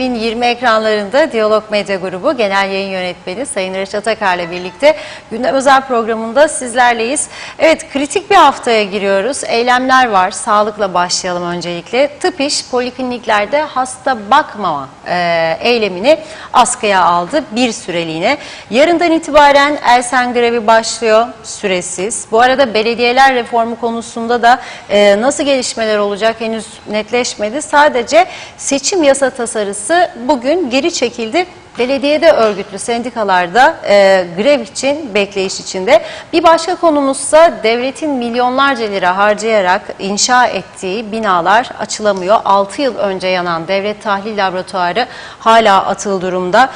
2020 ekranlarında Diyalog Medya Grubu Genel Yayın Yönetmeni Sayın Reşat Akar'la birlikte Gündem Özel programında sizlerleyiz. Evet, kritik bir haftaya giriyoruz. Eylemler var. Sağlıkla başlayalım öncelikle. Tıp İş polikliniklerde hasta bakmama eylemini askıya aldı bir süreliğine. Yarından itibaren Elsen grevi başlıyor, süresiz. Bu arada belediyeler reformu konusunda da nasıl gelişmeler olacak henüz netleşmedi. Sadece seçim yasa tasarısı bugün geri çekildi. Belediyede örgütlü sendikalarda grev için, bekleyiş içinde. Bir başka konumuzsa devletin milyonlarca lira harcayarak inşa ettiği binalar açılamıyor. 6 yıl önce yanan devlet tahlil laboratuvarı hala atıl durumda.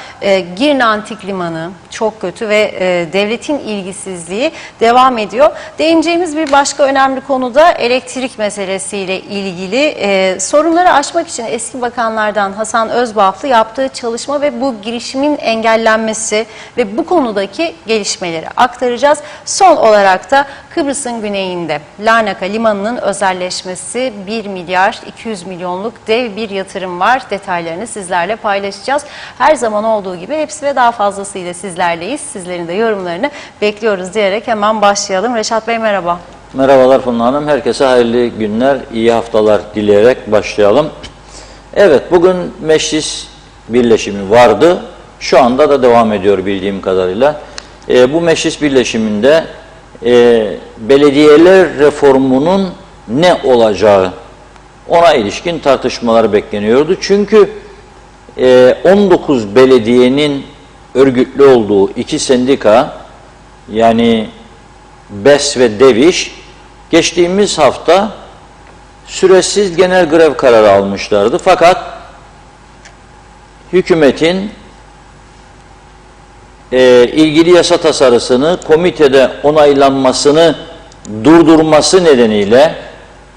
Girne Antik Limanı çok kötü ve devletin ilgisizliği devam ediyor. Değineceğimiz bir başka önemli konu da elektrik meselesiyle ilgili. Sorunları aşmak için eski bakanlardan Hasan Özbaflı yaptığı çalışma ve bu girişimin engellenmesi ve bu konudaki gelişmeleri aktaracağız. Son olarak da Kıbrıs'ın güneyinde Larnaka Limanı'nın özelleşmesi 1 milyar 200 milyonluk dev bir yatırım var. Detaylarını sizlerle paylaşacağız. Her zaman olduğu gibi hepsi ve daha fazlasıyla sizlerleyiz. Sizlerin de yorumlarını bekliyoruz diyerek hemen başlayalım. Reşat Bey merhaba. Merhabalar Funda Hanım. Herkese hayırlı günler, iyi haftalar dileyerek başlayalım. Evet, bugün meclis birleşimi vardı. Şu anda da devam ediyor bildiğim kadarıyla. Bu meclis birleşiminde belediyeler reformunun ne olacağı, ona ilişkin tartışmalar bekleniyordu. Çünkü 19 belediyenin örgütlü olduğu iki sendika, yani BES ve DEVİŞ, geçtiğimiz hafta süresiz genel grev kararı almışlardı. Fakat hükümetin ilgili yasa tasarısını komitede onaylanmasını durdurması nedeniyle,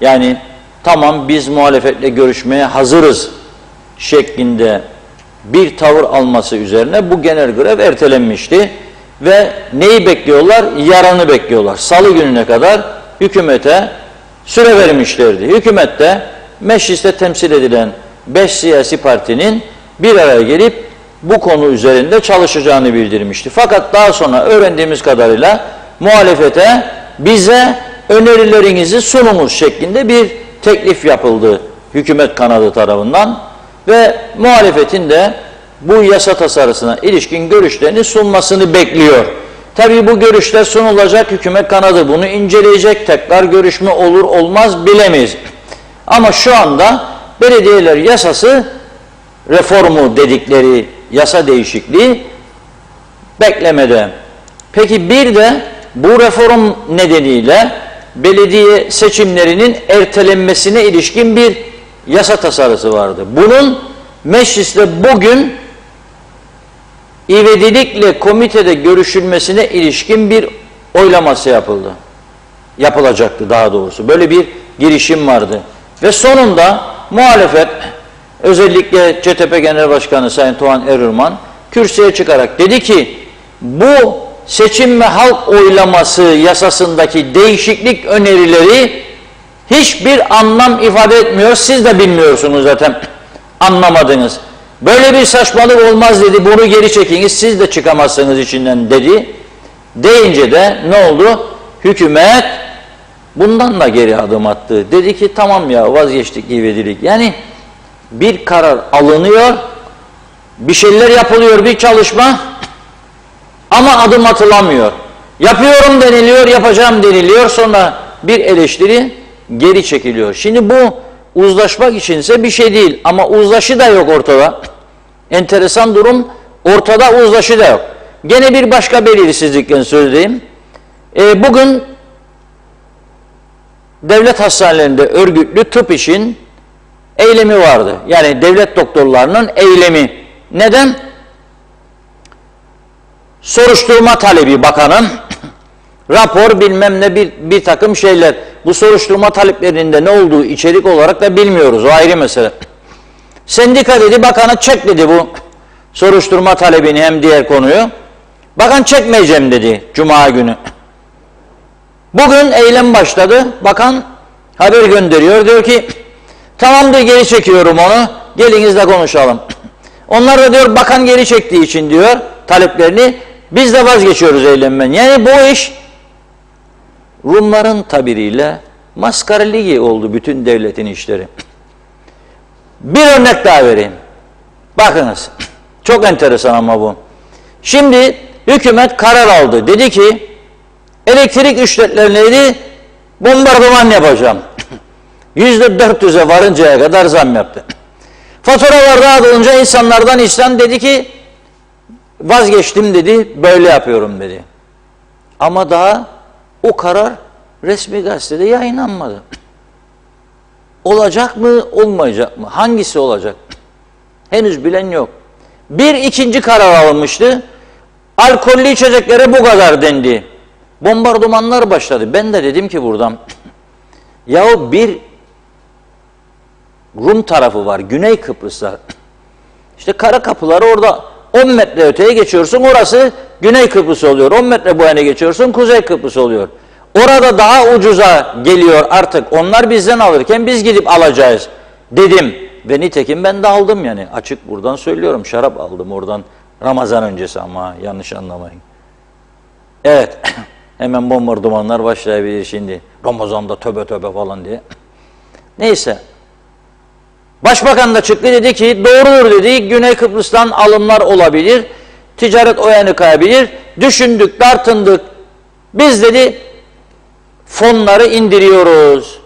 yani tamam biz muhalefetle görüşmeye hazırız şeklinde bir tavır alması üzerine bu genel grev ertelenmişti. Ve neyi bekliyorlar? Yarını bekliyorlar. Salı gününe kadar hükümete süre vermişlerdi. Hükümet de mecliste temsil edilen 5 siyasi partinin bir araya gelip bu konu üzerinde çalışacağını bildirmişti. Fakat daha sonra öğrendiğimiz kadarıyla muhalefete bize önerilerinizi sununuz şeklinde bir teklif yapıldı hükümet kanadı tarafından ve muhalefetin de bu yasa tasarısına ilişkin görüşlerini sunmasını bekliyor. Tabii bu görüşler sunulacak, hükümet kanadı bunu inceleyecek, tekrar görüşme olur olmaz bilemeyiz. Ama şu anda belediyeler yasası reformu dedikleri yasa değişikliği beklemede. Peki bir de bu reform nedeniyle belediye seçimlerinin ertelenmesine ilişkin bir yasa tasarısı vardı. Bunun mecliste bugün ivedilikle komitede görüşülmesine ilişkin bir oylaması yapıldı. Yapılacaktı daha doğrusu. Böyle bir girişim vardı. Ve sonunda muhalefet, özellikle CTP Genel Başkanı Sayın Tuğhan Erürman kürsüye çıkarak dedi ki bu seçim ve halk oylaması yasasındaki değişiklik önerileri hiçbir anlam ifade etmiyor. Siz de bilmiyorsunuz zaten, anlamadınız. Böyle bir saçmalık olmaz dedi, bunu geri çekiniz, siz de çıkamazsınız içinden dedi. Deyince de ne oldu? Hükümet bundan da geri adım attı. Dedi ki tamam ya, vazgeçtik ivedilik. Yani bir karar alınıyor, bir şeyler yapılıyor, bir çalışma ama adım atılamıyor. Yapıyorum deniliyor, yapacağım deniliyor, sonra bir eleştiri geri çekiliyor. Şimdi bu uzlaşmak içinse bir şey değil ama uzlaşı da yok ortada. Enteresan durum, ortada uzlaşı da yok. Gene bir başka belirsizlikten söz edeyim. Bugün devlet hastanelerinde örgütlü tıp işin eylemi vardı. Yani devlet doktorlarının eylemi. Neden? Soruşturma talebi bakanın, rapor bilmem ne bir takım şeyler. Bu soruşturma taleplerinde ne olduğu içerik olarak da bilmiyoruz. O ayrı mesele. Sendika dedi, bakana çek dedi bu soruşturma talebini hem diğer konuyu. Bakan çekmeyeceğim dedi Cuma günü. Bugün eylem başladı. Bakan haber gönderiyor. Diyor ki tamamdır, geri çekiyorum onu. Gelinizle konuşalım. Onlar da diyor bakan geri çektiği için diyor taleplerini, biz de vazgeçiyoruz eylemden. Yani bu iş Rumların tabiriyle maskara ligi oldu bütün devletin işleri. Bir örnek daha vereyim. Bakınız. Çok enteresan ama bu. Şimdi hükümet karar aldı. Dedi ki elektrik ücretlerine dedi bombardıman yapacağım. %400'e varıncaya kadar zam yaptı. Faturalar dağıtılınca insanlardan işten dedi ki vazgeçtim dedi, böyle yapıyorum dedi. Ama daha o karar resmi gazetede yayınlanmadı. Olacak mı, olmayacak mı? Hangisi olacak? Henüz bilen yok. Bir ikinci karar alınmıştı. Alkollü içeceklere bu kadar dendi. Bombardımanlar başladı. Ben de dedim ki buradan, yahu bir Rum tarafı var, Güney Kıbrıs'ta. İşte kara kapıları orada 10 metre öteye geçiyorsun, orası Güney Kıbrıs oluyor. 10 metre bu yana geçiyorsun, Kuzey Kıbrıs oluyor. Orada daha ucuza geliyor artık. Onlar bizden alırken biz gidip alacağız dedim. Ve nitekim ben de aldım yani. Açık buradan söylüyorum. Şarap aldım oradan. Ramazan öncesi ama yanlış anlamayın. Evet. Hemen bombardımanlar başlayabilir şimdi. Ramazan'da töbe töbe falan diye. Neyse. Başbakan da çıktı dedi ki doğrudur dedi. Güney Kıbrıs'tan alımlar olabilir. Ticaret o yanı kayabilir. Düşündük, tartındık. Biz dedi fonları indiriyoruz.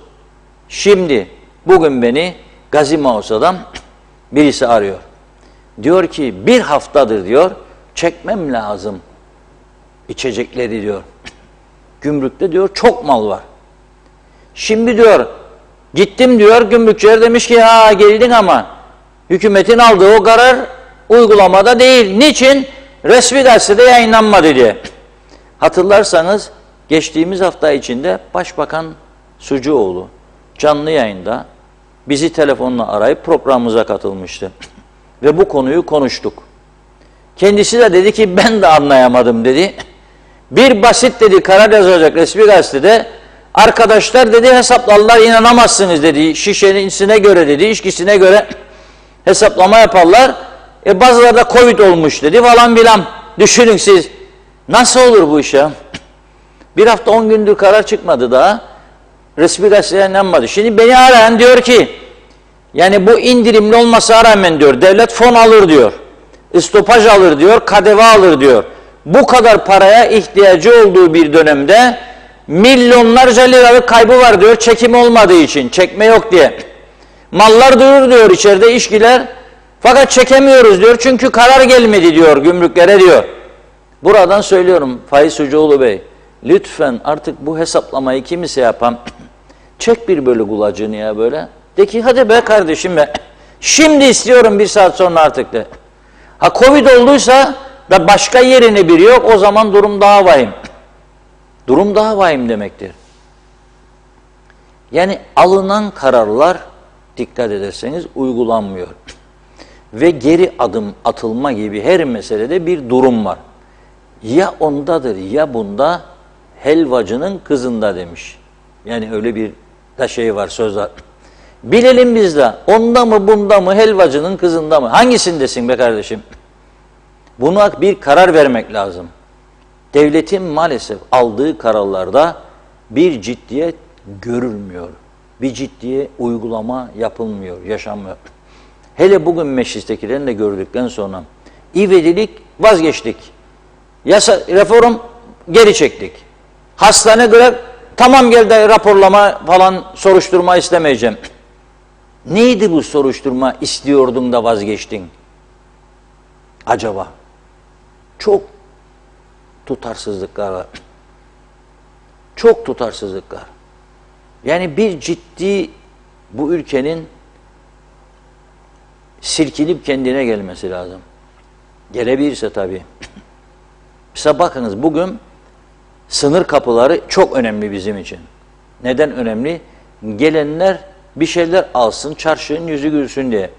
Şimdi bugün beni Gazi Mausa'dan birisi arıyor. Diyor ki bir haftadır diyor çekmem lazım içecekleri diyor. Gümrükte diyor çok mal var. Şimdi diyor gittim diyor gümrükçiler demiş ki ha geldin ama hükümetin aldığı o karar uygulamada değil. Niçin? Resmi gazetede yayınlanmadı diye. Hatırlarsanız geçtiğimiz hafta içinde Başbakan Sucuoğlu canlı yayında bizi telefonla arayıp programımıza katılmıştı. Ve bu konuyu konuştuk. Kendisi de dedi ki ben de anlayamadım dedi. Bir basit dedi karar yazacak resmi gazetede arkadaşlar dedi hesaplarlar inanamazsınız dedi. Şişesine göre dedi, içkisine göre hesaplama yaparlar. Bazıları da Covid olmuş dedi falan filan. Düşünün siz. Nasıl olur bu iş ya? Bir hafta 10 gündür karar çıkmadı daha. Resmi gazeteye yayınlanmadı. Şimdi beni arayan diyor ki yani bu indirimli olmasına rağmen diyor devlet fon alır diyor. İstopaj alır diyor, KDV alır diyor. Bu kadar paraya ihtiyacı olduğu bir dönemde milyonlarca liralık kaybı var diyor çekim olmadığı için. Çekme yok diye. Mallar durur diyor içeride işkiler. Fakat çekemiyoruz diyor çünkü karar gelmedi diyor gümrüklere diyor. Buradan söylüyorum Faiz Sucuoğlu Bey. Lütfen artık bu hesaplamayı kimse yapan çek bir böyle kulacını ya böyle. De ki hadi be kardeşim be. Şimdi istiyorum bir saat sonra artık de. Ha Covid olduysa ve başka yerine biri yok o zaman durum daha vahim. Durum daha vahim demektir. Yani alınan kararlar dikkat ederseniz uygulanmıyor. Ve geri adım atılma gibi her meselede bir durum var. Ya ondadır ya bunda helvacının kızında demiş. Yani öyle bir da şey var söz var. Bilelim biz de onda mı bunda mı helvacının kızında mı? Hangisindesin be kardeşim? Buna bir karar vermek lazım. Devletin maalesef aldığı kararlarda bir ciddiyet görülmüyor. Bir ciddiye uygulama yapılmıyor, yaşanmıyor. Hele bugün meclistekilerini de gördükten sonra ivedilik vazgeçtik. Yasa reform geri çektik. Hastane göre tamam geldi raporlama falan soruşturma istemeyeceğim. Neydi bu soruşturma istiyordun da vazgeçtin? Acaba? Çok tutarsızlıklar var. Çok tutarsızlıklar. Yani bir ciddi bu ülkenin silkinip kendine gelmesi lazım. Gelebilirse tabii. Mesela bakınız bugün sınır kapıları çok önemli bizim için. Neden önemli? Gelenler bir şeyler alsın, çarşının yüzü gülsün diye.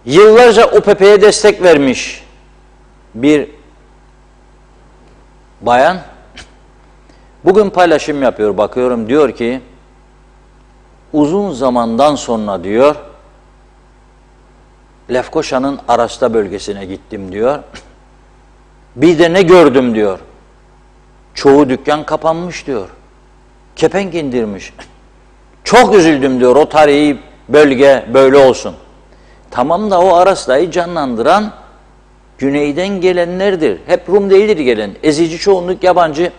Yıllarca UPP'ye destek vermiş bir bayan bugün paylaşım yapıyor, bakıyorum diyor ki uzun zamandan sonra diyor Lefkoşa'nın Arasta bölgesine gittim diyor. Bir de ne gördüm diyor. Çoğu dükkan kapanmış diyor. Kepenk indirmiş. Çok üzüldüm diyor, o tarihi bölge böyle olsun. Tamam da o Arasta'yı canlandıran güneyden gelenlerdir. Hep Rum değildir gelen. Ezici çoğunluk yabancı.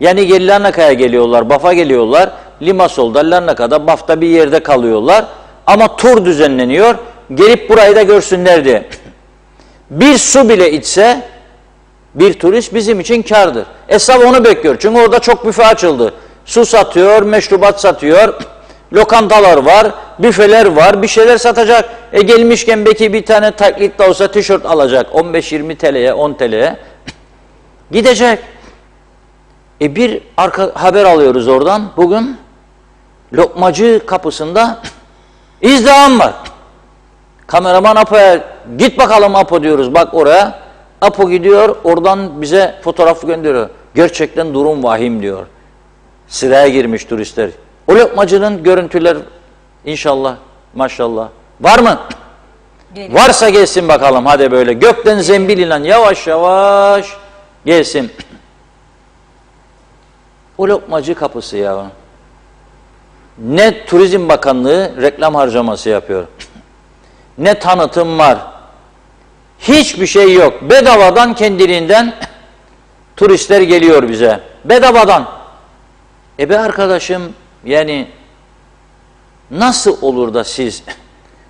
Yani Larnaka'ya geliyorlar, Baf'a geliyorlar. Limassol'da, Larnaka'da, Baf'ta bir yerde kalıyorlar. Ama tur düzenleniyor. Gelip burayı da görsünler diye. Bir su bile içse bir turist bizim için kârdır. Esnaf onu bekliyor. Çünkü orada çok büfe açıldı. Su satıyor, meşrubat satıyor. Lokantalar var, büfeler var, bir şeyler satacak. Gelmişken belki bir tane taklit de olsa tişört alacak. 15-20 TL'ye, 10 TL'ye. Gidecek. Bir haber alıyoruz oradan. Bugün Lokmacı kapısında izdiham var. Kameraman Apo'ya git bakalım Apo diyoruz. Bak oraya. Apo gidiyor, oradan bize fotoğraf gönderiyor. Gerçekten durum vahim diyor. Sıraya girmiş turistler. O lokmacının görüntüler inşallah, maşallah. Var mı? Geliyor. Varsa gelsin bakalım hadi böyle. Gökten zembil ile yavaş yavaş gelsin. O lokmacı kapısı ya. Ne Turizm Bakanlığı reklam harcaması yapıyor. Ne tanıtım var. Hiçbir şey yok. Bedavadan kendiliğinden turistler geliyor bize. Bedavadan. Be arkadaşım, yani nasıl olur da siz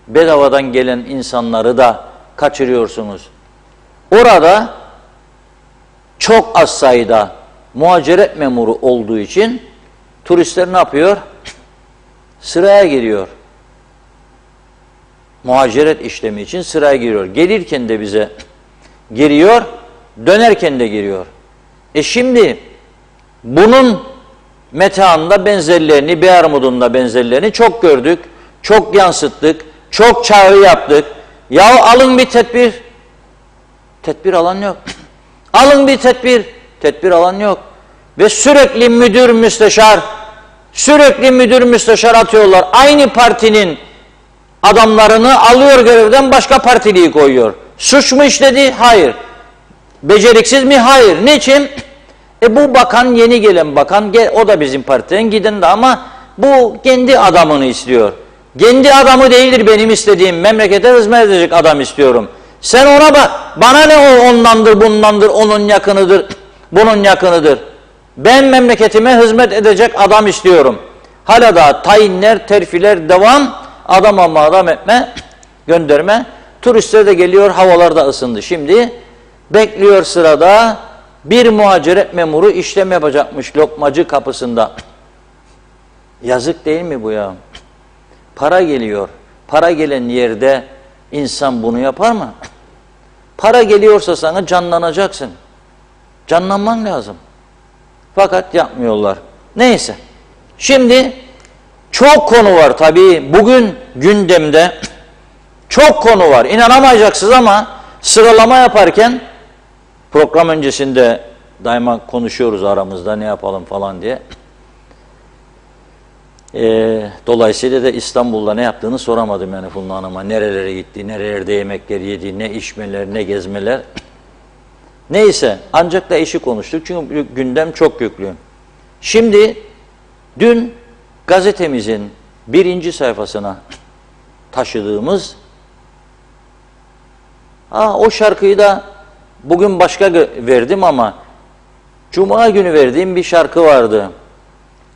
bedavadan gelen insanları da kaçırıyorsunuz? Orada çok az sayıda muhaciret memuru olduğu için turistler ne yapıyor? Sıraya giriyor. Muhaciret işlemi için sıraya giriyor. Gelirken de bize giriyor, dönerken de giriyor. Şimdi bunun metaında benzerlerini, Beyarmud'un benzerlerini çok gördük, çok yansıttık, çok çağrı yaptık. Ya alın bir tedbir, tedbir alan yok. Alın bir tedbir, tedbir alan yok. Ve sürekli müdür müsteşar atıyorlar. Aynı partinin adamlarını alıyor görevden, başka partiliği koyuyor. Suç mu işledi? Hayır. Beceriksiz mi? Hayır. Niçin? Bu bakan, yeni gelen bakan, o da bizim partiden giden de, ama bu kendi adamını istiyor. Kendi adamı değildir benim istediğim. Memlekete hizmet edecek adam istiyorum. Sen ona bak. Bana ne o ondandır, bundandır, onun yakınıdır, bunun yakınıdır. Ben memleketime hizmet edecek adam istiyorum. Hala da tayinler, terfiler devam. Adam ama adam etme, gönderme. Turistler de geliyor, havalar da ısındı. Şimdi bekliyor sırada, bir muhaciret memuru işlem yapacakmış lokmacı kapısında. Yazık değil mi bu ya? Para geliyor. Para gelen yerde insan bunu yapar mı? Para geliyorsa sana canlanacaksın. Canlanman lazım. Fakat yapmıyorlar. Neyse. Şimdi çok konu var tabii. Bugün gündemde çok konu var. İnanamayacaksınız ama sıralama yaparken program öncesinde daima konuşuyoruz aramızda, ne yapalım falan diye. Dolayısıyla da İstanbul'da ne yaptığını soramadım yani Funda Hanım'a. Nerelere gitti, nerelerde yemekler yedi, ne içmeler, ne gezmeler. Neyse, ancak da işi konuştuk çünkü gündem çok yüklü. Şimdi dün gazetemizin 1. sayfasına taşıdığımız o şarkıyı da bugün başka verdim ama Cuma günü verdiğim bir şarkı vardı.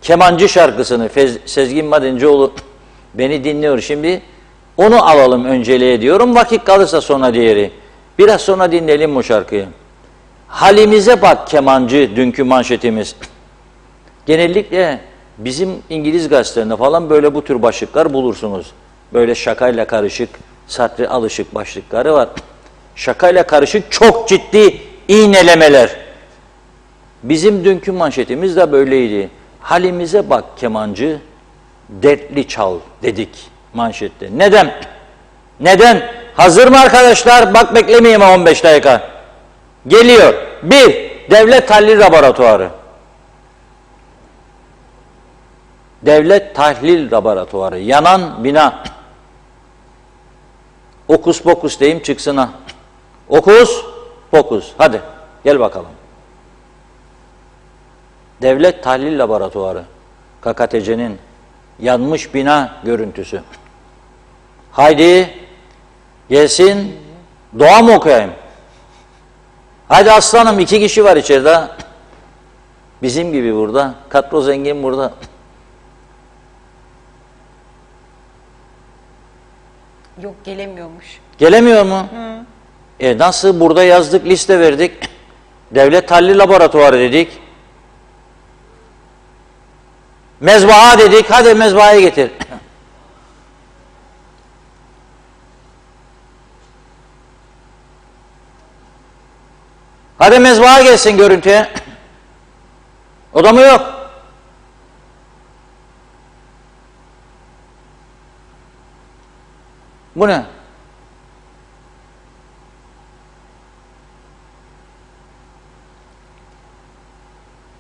Kemancı şarkısını Sezgin Madencioğlu beni dinliyor şimdi. Onu alalım önceliğe diyorum. Vakit kalırsa sonra diğeri. Biraz sonra dinleyelim bu şarkıyı. Halimize bak kemancı, dünkü manşetimiz. Genellikle bizim İngiliz gazetelerinde falan böyle bu tür başlıklar bulursunuz. Böyle şakayla karışık, satri alışık başlıkları var. Şakayla karışık çok ciddi iğnelemeler. Bizim dünkü manşetimiz de böyleydi. Halimize bak kemancı, dertli çal dedik manşette. Neden? Neden? Hazır mı arkadaşlar? Bak beklemeyeyim 15 dakika. Geliyor. 1. Devlet Tahlil Laboratuvarı. Devlet Tahlil Laboratuvarı. Yanan bina. Okus pokus deyim çıksın ha. Okus pokus. Hadi gel bakalım. Devlet Tahlil Laboratuvarı. KKTC'nin yanmış bina görüntüsü. Haydi gelsin, dua mı okuyayım? Haydi aslanım, 2 kişi var içeride. Bizim gibi burada. Kadro zengin burada. Yok, gelemiyormuş. Gelemiyor mu? Nasıl? Burada yazdık, liste verdik. Devlet Tahlil Laboratuvarı dedik. Mezbaha dedik. Hadi mezbahaya getir. Hadi mezbaha gelsin görüntüye. O da mı yok? Bu ne?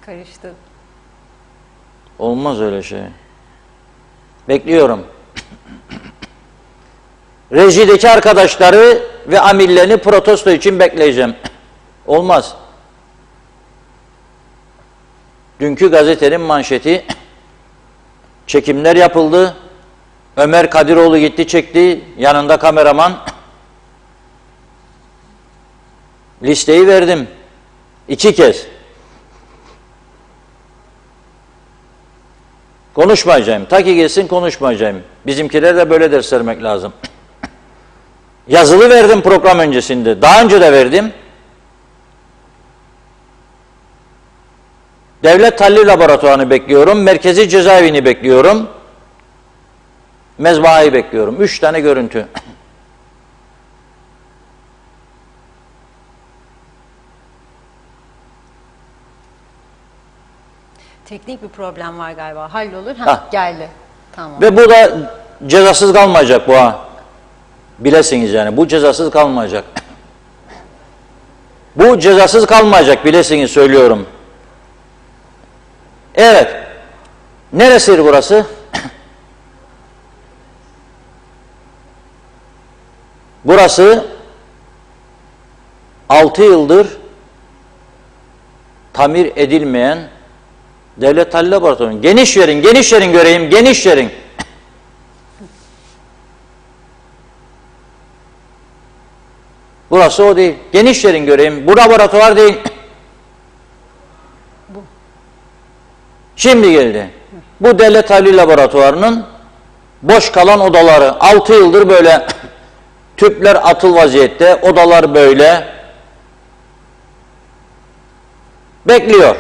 Karıştı. Olmaz öyle şey. Bekliyorum. Rejideki arkadaşları ve amirlerini protesto için bekleyeceğim. Olmaz. Dünkü gazetenin manşeti, çekimler yapıldı. Ömer Kadiroğlu gitti çekti. Yanında kameraman. Listeyi verdim. 2 kez. Konuşmayacağım. Ta ki gelsin konuşmayacağım. Bizimkiler de böyle ders vermek lazım. Yazılı verdim program öncesinde. Daha önce de verdim. Devlet Tahlil Laboratuvarı'nı bekliyorum. Merkezi Cezaevini bekliyorum. Mezbahayı bekliyorum. 3 tane görüntü. Teknik bir problem var galiba. Hallolur. Hah. Geldi. Tamam. Ve bu da cezasız kalmayacak bu ha. Bilesiniz yani. Bu cezasız kalmayacak. Bu cezasız kalmayacak, bilesiniz söylüyorum. Evet. Neresidir burası? Burası 6 yıldır tamir edilmeyen Devlet Tahlil Laboratuvarı. Geniş verin, geniş verin göreyim, geniş verin. Burası o değil. Geniş verin göreyim. Bu laboratuvar değil. Bu. Şimdi geldi. Bu Devlet Tahlil Laboratuvarı'nın boş kalan odaları. 6 yıldır böyle tüpler atıl vaziyette. Odalar böyle. Bekliyor.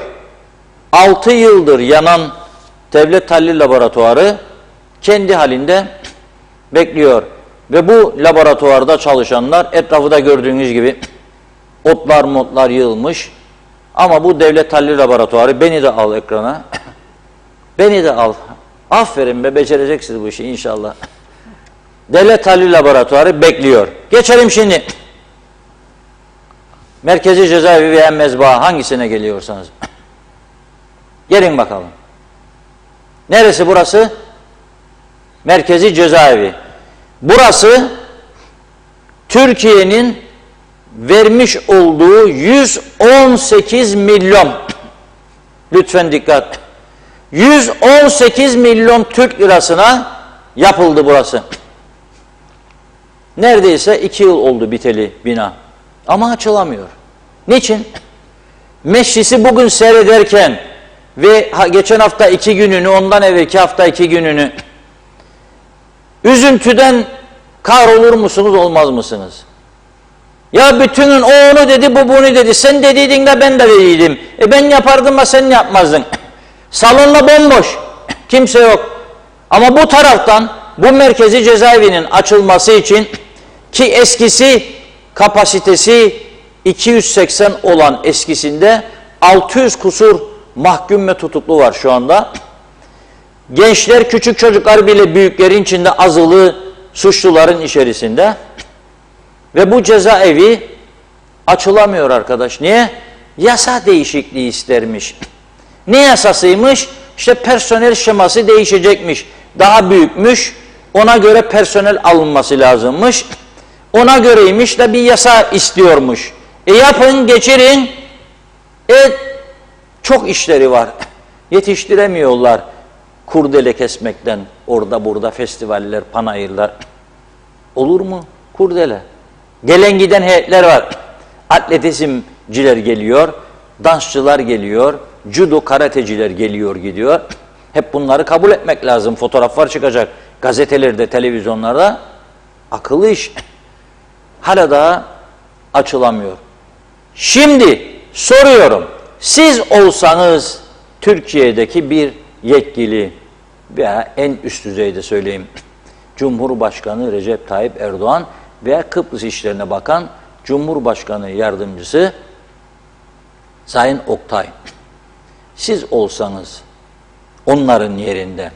6 yıldır yanan Devlet Tahlil Laboratuvarı kendi halinde bekliyor. Ve bu laboratuvarda çalışanlar, etrafı da gördüğünüz gibi otlar motlar yığılmış. Ama bu Devlet Tahlil Laboratuvarı, beni de al ekrana. Beni de al. Aferin be, becereceksiniz bu işi inşallah. Devlet Tahlil Laboratuvarı bekliyor. Geçelim şimdi. Merkezi Cezaevi veya mezbaha, hangisine geliyorsanız. Gelin bakalım. Neresi burası? Merkezi Cezaevi. Burası Türkiye'nin vermiş olduğu 118 milyon. Lütfen dikkat. 118 milyon Türk lirasına yapıldı burası. Neredeyse 2 yıl oldu biteli bina. Ama açılamıyor. Niçin? Meclisi bugün seyrederken ve geçen hafta 2 gününü, ondan evvelki hafta 2 gününü üzüntüden kahrolur musunuz, olmaz mısınız? Ya bütünün o onu dedi, bu bunu dedi. Sen dediydin de ben de dediydim. Ben yapardım ama sen yapmazdın. Salonla bomboş. Kimse yok. Ama bu taraftan bu merkezi cezaevinin açılması için, ki eskisi kapasitesi 280 olan eskisinde 600 kusur mahkum ve tutuklu var şu anda. Gençler, küçük çocuklar bile büyüklerin içinde, azılı suçluların içerisinde. Ve bu cezaevi açılamıyor arkadaş. Niye? Yasa değişikliği istermiş. Ne yasasıymış? İşte personel şeması değişecekmiş. Daha büyükmüş. Ona göre personel alınması lazımmış. ona göreymiş de bir yasa istiyormuş. Yapın, geçirin. Çok işleri var. Yetiştiremiyorlar. Kurdele kesmekten orada burada festivaller, panayırlar. Olur mu? Kurdele. Gelen giden heyetler var. Atletizmciler geliyor, dansçılar geliyor, judo, karateciler geliyor gidiyor. Hep bunları kabul etmek lazım. Fotoğraflar çıkacak gazetelerde, televizyonlarda. Akıllı iş. Hala daha açılamıyor. Şimdi soruyorum. Siz olsanız Türkiye'deki bir yetkili veya en üst düzeyde söyleyeyim, Cumhurbaşkanı Recep Tayyip Erdoğan veya Kıbrıs İşlerine Bakan Cumhurbaşkanı Yardımcısı Sayın Oktay, siz olsanız onların yerinde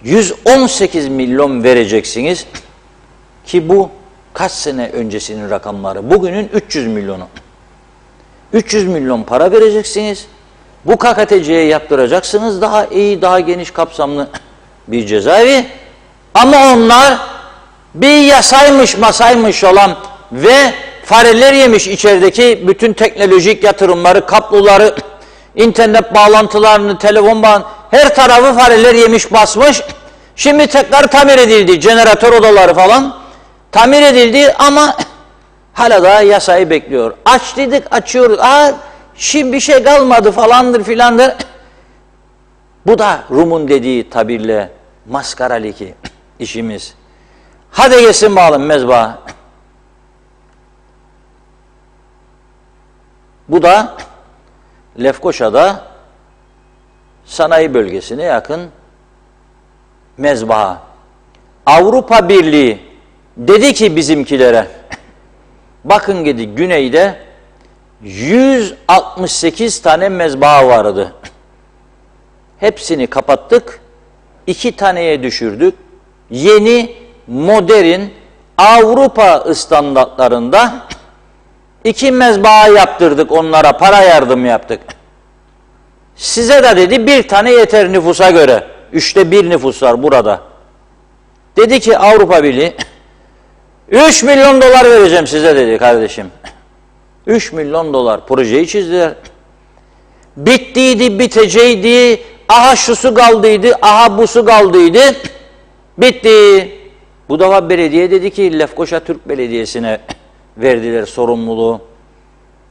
118 milyon vereceksiniz ki bu kaç sene öncesinin rakamları, bugünün 300 milyonu. 300 milyon para vereceksiniz. Bu KKTC'ye yaptıracaksınız. Daha iyi, daha geniş kapsamlı bir cezaevi. Ama onlar bir yasaymış, masaymış olan ve fareler yemiş içerideki bütün teknolojik yatırımları, kabloları, internet bağlantılarını, telefon her tarafı fareler yemiş, basmış. Şimdi tekrar tamir edildi. Jeneratör odaları falan tamir edildi ama hala da yasayı bekliyor. Aç dedik, açıyoruz. Şimdi bir şey kalmadı falandır filandır. Bu da Rum'un dediği tabirle maskaraliki işimiz. Hadi gelsin bakalım mezba. Bu da Lefkoşa'da sanayi bölgesine yakın mezbaha. Avrupa Birliği dedi ki bizimkilere, bakın dedi, güneyde 168 tane mezbaha vardı. Hepsini kapattık, 2 taneye düşürdük. Yeni, modern, Avrupa standartlarında 2 mezbaha yaptırdık, onlara para yardım yaptık. Size de dedi 1 tane yeter nüfusa göre. 3'te 1 nüfus var burada. Dedi ki Avrupa Birliği, 3 milyon dolar vereceğim size dedi kardeşim. 3 milyon dolar projeyi çizdiler. Bittiydi, biteceydi, aha şusu kaldıydı, aha busu kaldıydı. Bitti. Bu defa belediye dedi ki Lefkoşa Türk Belediyesi'ne verdiler sorumluluğu.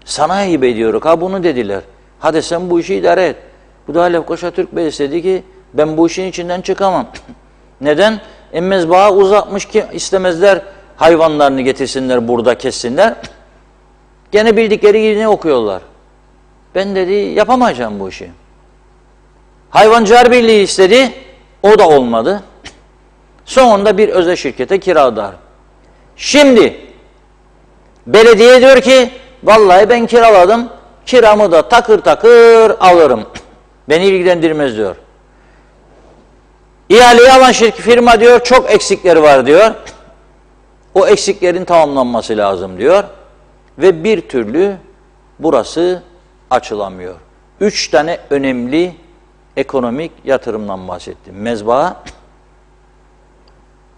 Sana hibe ediyoruz. Bunu dediler. Hadi sen bu işi idare et. Bu da Lefkoşa Türk Belediyesi dedi ki ben bu işin içinden çıkamam. Neden? Mezbaha uzatmış ki istemezler hayvanlarını getirsinler burada kessinler. Gene bildikleri gibi okuyorlar. Ben dedi yapamayacağım bu işi. Hayvancılar Birliği istedi. O da olmadı. Sonunda bir özel şirkete kiradar. Şimdi belediye diyor ki vallahi ben kiraladım. Kiramı da takır takır alırım. Beni ilgilendirmez diyor. İhaleyi alan firma diyor çok eksikleri var diyor. O eksiklerin tamamlanması lazım diyor. Ve bir türlü burası açılamıyor. 3 tane önemli ekonomik yatırımdan bahsettim. Mezbaha,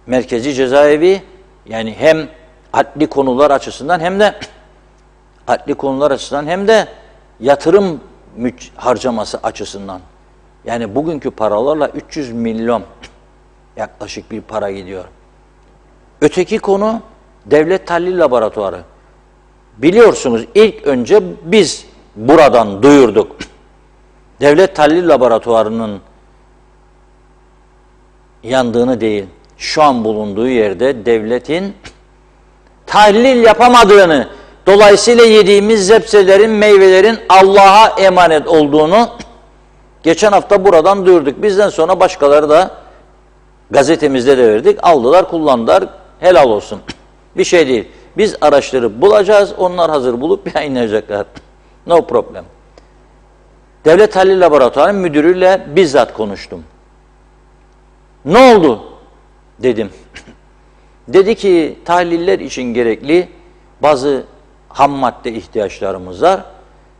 merkezi cezaevi, yani hem adli konular açısından hem de yatırım harcaması açısından. Yani bugünkü paralarla 300 milyon yaklaşık bir para gidiyor. Öteki konu devlet tahlil laboratuvarı. Biliyorsunuz ilk önce biz buradan duyurduk. Devlet tahlil laboratuvarının yandığını değil, şu an bulunduğu yerde devletin tahlil yapamadığını, dolayısıyla yediğimiz zepselerin, meyvelerin Allah'a emanet olduğunu geçen hafta buradan duyurduk. Bizden sonra başkaları da gazetemizde de verdik. Aldılar, kullandılar. Helal olsun. Bir şey değil. Biz araçları bulacağız. Onlar hazır bulup yayınlayacaklar. No problem. Devlet Tahlil Laboratuvarı müdürüyle bizzat konuştum. Ne oldu? Dedim. Dedi ki tahliller için gerekli bazı ham madde ihtiyaçlarımız var.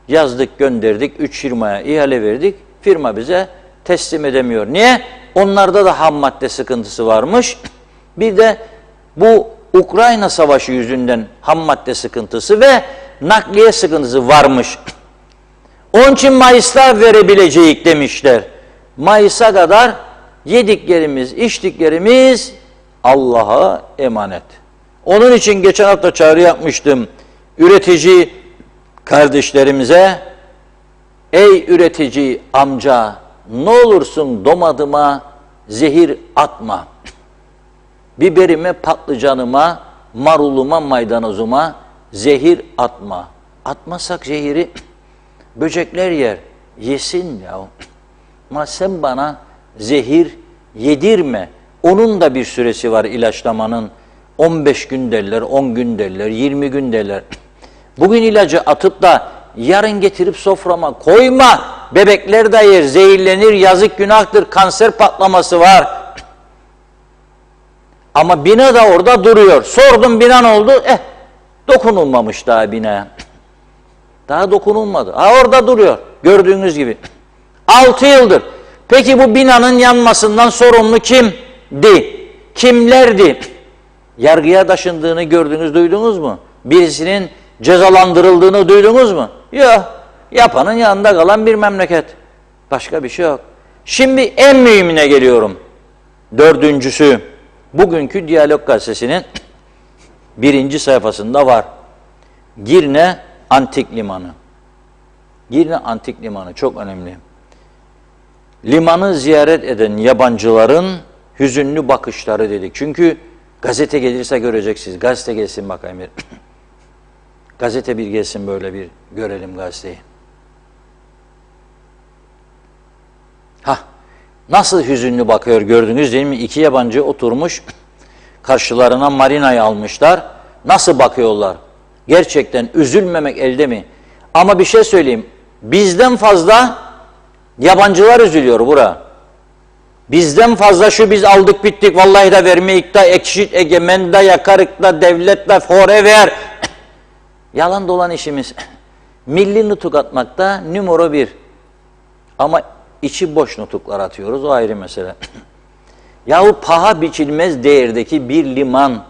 Yazdık, gönderdik. 3 firmaya ihale verdik. Firma bize teslim edemiyor. Niye? Onlarda da ham madde sıkıntısı varmış. Bir de bu Ukrayna Savaşı yüzünden ham madde sıkıntısı ve nakliye sıkıntısı varmış. Onun için Mayıs'ta verebileceğik demişler. Mayıs'a kadar yediklerimiz, içtiklerimiz Allah'a emanet. Onun için geçen hafta çağrı yapmıştım. Üretici kardeşlerimize, ey üretici amca, ne olursun domatıma zehir atma. Biberime, patlıcanıma, maruluma, maydanozuma zehir atma. Atmasak zehiri böcekler yer. Yesin ya. Ama sen bana zehir yedirme. Onun da bir süresi var ilaçlamanın. 15 gün derler, 10 gün derler, 20 gün derler. Bugün ilacı atıp da yarın getirip soframa koyma. Bebekler de yer, zehirlenir, yazık günahtır, kanser patlaması var. Ama bina da orada duruyor. Sordum bina ne oldu? Dokunulmamış daha binaya. Daha dokunulmadı. Orada duruyor. Gördüğünüz gibi. 6 yıldır. Peki bu binanın yanmasından sorumlu kimdi? Kimlerdi? Yargıya taşındığını gördünüz, duydunuz mu? Birisinin cezalandırıldığını duydunuz mu? Yok. Yapanın yanında kalan bir memleket. Başka bir şey yok. Şimdi en mühimine geliyorum. Dördüncüsü. Bugünkü Diyalog Gazetesi'nin 1. sayfasında var. Girne Antik Limanı. Girne Antik Limanı çok önemli. Limanı ziyaret eden yabancıların hüzünlü bakışları dedik. Çünkü gazete gelirse göreceksiniz. Gazete gelsin bakayım bir. Gazete bir gelsin böyle bir görelim gazeteyi. Nasıl hüzünlü bakıyor gördünüz değil mi? 2 yabancı oturmuş, karşılarına marinayı almışlar. Nasıl bakıyorlar? Gerçekten üzülmemek elde mi? Ama bir şey söyleyeyim. Bizden fazla yabancılar üzülüyor bura. Bizden fazla şu biz aldık bittik, vallahi da vermeyik da, ekşit egemen da, yakarık da, devlet da, forever. Yalan dolan işimiz. Milli nutuk atmakta numara 1. Ama içi boş nutuklar atıyoruz, o ayrı mesele. Yahu paha biçilmez değerdeki bir liman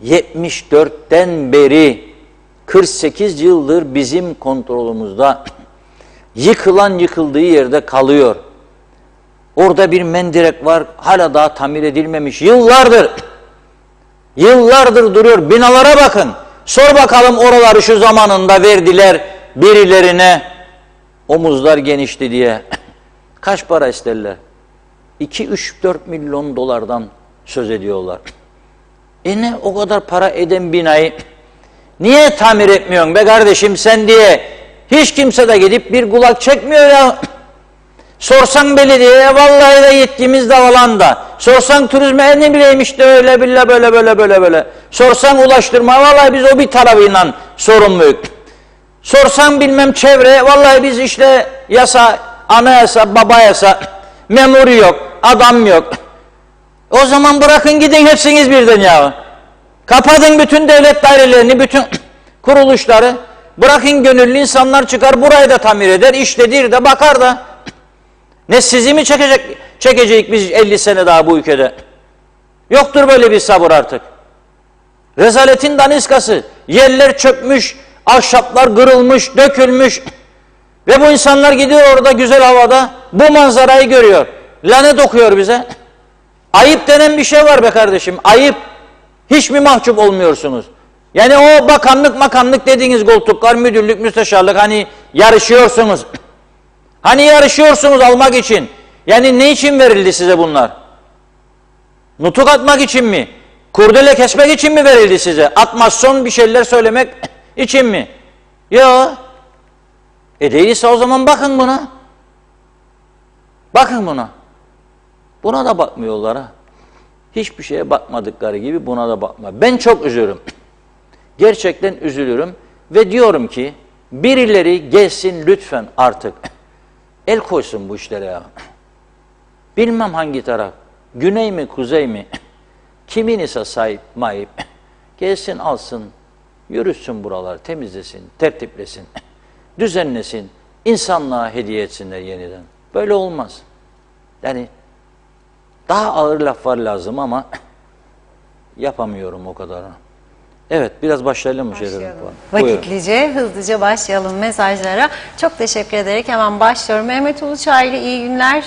74'ten beri 48 yıldır bizim kontrolümüzde, yıkılan yıkıldığı yerde kalıyor. Orada bir mendirek var, hala daha tamir edilmemiş. Yıllardır duruyor. Binalara bakın. Sor bakalım oraları şu zamanında verdiler birilerine. Omuzlar genişti diye. Kaç para isterler? 2-3-4 milyon dolardan söz ediyorlar. Ne o kadar para eden binayı niye tamir etmiyorsun be kardeşim sen diye hiç kimse de gidip bir kulak çekmiyor ya. Sorsan belediyeye vallahi de yetkimiz de falan da. Sorsan turizme ne bileyim işte öyle böyle. Sorsan ulaştırma vallahi biz o bir tarafıyla sorumluyuz. Sorsan bilmem çevre vallahi biz işte yasa, anayasa, baba yasa, memuru yok, adam yok. O zaman bırakın gidin hepsiniz birden ya. Kapatın bütün devlet dairelerini, bütün kuruluşları. Bırakın gönüllü insanlar çıkar burayı da tamir eder, işledir de bakar da. Ne sizi mi çekecek biz 50 sene daha bu ülkede? Yoktur böyle bir sabır artık. Rezaletin daniskası. Yerler çökmüş, ahşaplar kırılmış, dökülmüş. Ve bu insanlar gidiyor orada güzel havada bu manzarayı görüyor. Lanet okuyor bize. Ayıp denen bir şey var be kardeşim. Ayıp. Hiç mi mahcup olmuyorsunuz? Yani o bakanlık dediğiniz koltuklar, müdürlük, müsteşarlık hani yarışıyorsunuz. Hani yarışıyorsunuz almak için. Yani ne için verildi size bunlar? Nutuk atmak için mi? Kurdele kesmek için mi verildi size? Atmasyon bir şeyler söylemek için mi? Yok. Değilse o zaman bakın buna. Bakın buna. Buna da bakmıyorlar ha. Hiçbir şeye bakmadıkları gibi buna da bakma. Ben çok üzülürüm. Gerçekten üzülürüm ve diyorum ki birileri gelsin lütfen artık. El koysun bu işlere ya. Bilmem hangi taraf. Güney mi, kuzey mi? Kimin ise sahip, mahip. Gelsin alsın, yürüsün buralar, temizlesin, tertiplesin, düzenlesin, insanlığa hediye etsinler yeniden. Böyle olmaz. Yani daha ağır laflar lazım ama yapamıyorum o kadarını. Evet, biraz başlayalım mı şeylerin? Vakitlice, hızlıca başlayalım mesajlara. Çok teşekkür ederek hemen başlıyorum. Mehmet Uluçaylı iyi günler.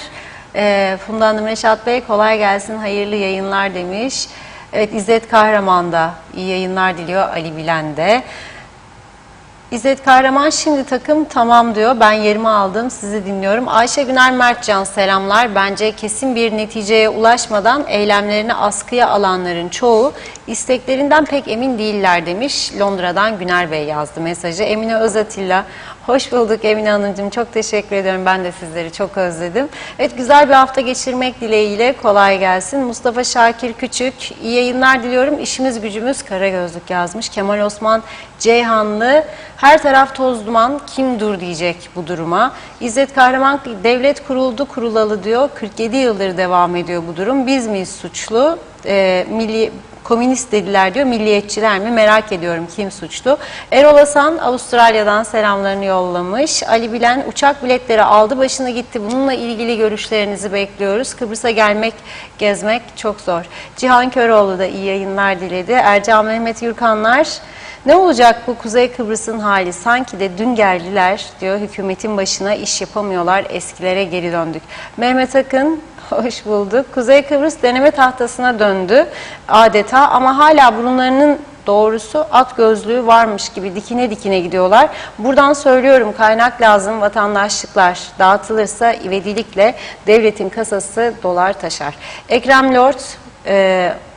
Funda Hanım, Reşat Bey kolay gelsin, hayırlı yayınlar demiş. Evet, İzzet Kahraman da iyi yayınlar diliyor, Ali Bilen de. İzzet Kahraman şimdi takım tamam diyor. Ben yerimi aldım, sizi dinliyorum. Ayşe Güner Mertcan selamlar. Bence kesin bir neticeye ulaşmadan eylemlerini askıya alanların çoğu isteklerinden pek emin değiller demiş. Londra'dan Güner Bey yazdı mesajı. Emine Özatilla, hoş bulduk Emine Hanımcığım. Çok teşekkür ediyorum. Ben de sizleri çok özledim. Evet, güzel bir hafta geçirmek dileğiyle kolay gelsin. Mustafa Şakir Küçük, iyi yayınlar diliyorum. İşimiz gücümüz Karagözlük yazmış. Kemal Osman Ceyhanlı, her taraf toz duman, kim dur diyecek bu duruma. İzzet Kahraman, devlet kuruldu kurulalı diyor. 47 yıldır devam ediyor bu durum. Biz miyiz suçlu? Komünist dediler diyor. Milliyetçiler mi? Merak ediyorum kim suçlu. Erol Hasan Avustralya'dan selamlarını yollamış. Ali Bilen, uçak biletleri aldı başına gitti. Bununla ilgili görüşlerinizi bekliyoruz. Kıbrıs'a gelmek, gezmek çok zor. Cihan Köroğlu da iyi yayınlar diledi. Ercan Mehmet Yurkanlar, ne olacak bu Kuzey Kıbrıs'ın hali? Sanki de dün geldiler diyor. Hükümetin başına iş yapamıyorlar. Eskilere geri döndük. Mehmet Akın, hoş bulduk. Kuzey Kıbrıs deneme tahtasına döndü adeta ama hala burunlarının doğrusu at gözlüğü varmış gibi dikine dikine gidiyorlar. Buradan söylüyorum, kaynak lazım, vatandaşlıklar dağıtılırsa ivedilikle devletin kasası dolar taşar. Ekrem Lord,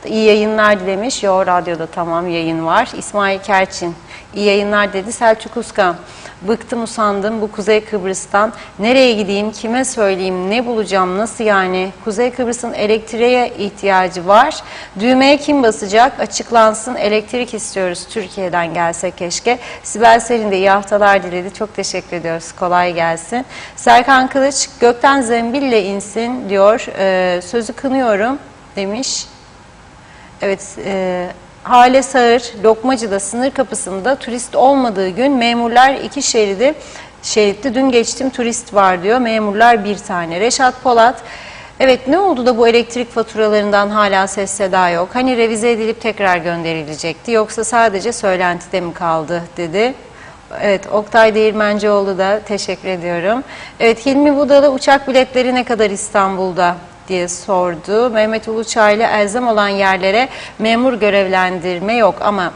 iyi yayınlar dilemiş. Yo, radyoda tamam yayın var. İsmail Kerçin, iyi yayınlar dedi. Selçuk Uskan, bıktım usandım bu Kuzey Kıbrıs'tan. Nereye gideyim, kime söyleyeyim, ne bulacağım, nasıl yani? Kuzey Kıbrıs'ın elektriğe ihtiyacı var. Düğmeye kim basacak? Açıklansın. Elektrik istiyoruz. Türkiye'den gelse keşke. Sibel Serin de iyi haftalar diledi. Çok teşekkür ediyoruz. Kolay gelsin. Serkan Kılıç, gökten zembille insin diyor. Sözü kınıyorum demiş. Evet, Hale Sağır, Lokmacı'da sınır kapısında turist olmadığı gün memurlar 2 şeritli dün geçtim turist var diyor. Memurlar 1 tane. Reşat Polat, evet ne oldu da bu elektrik faturalarından hala ses seda yok? Hani revize edilip tekrar gönderilecekti yoksa sadece söylentide mi kaldı dedi. Evet, Oktay Değirmencioğlu da teşekkür ediyorum. Evet, Hilmi Budalı, uçak biletleri ne kadar İstanbul'da diye sordu. Mehmet Uluçaylı, elzem olan yerlere memur görevlendirme yok ama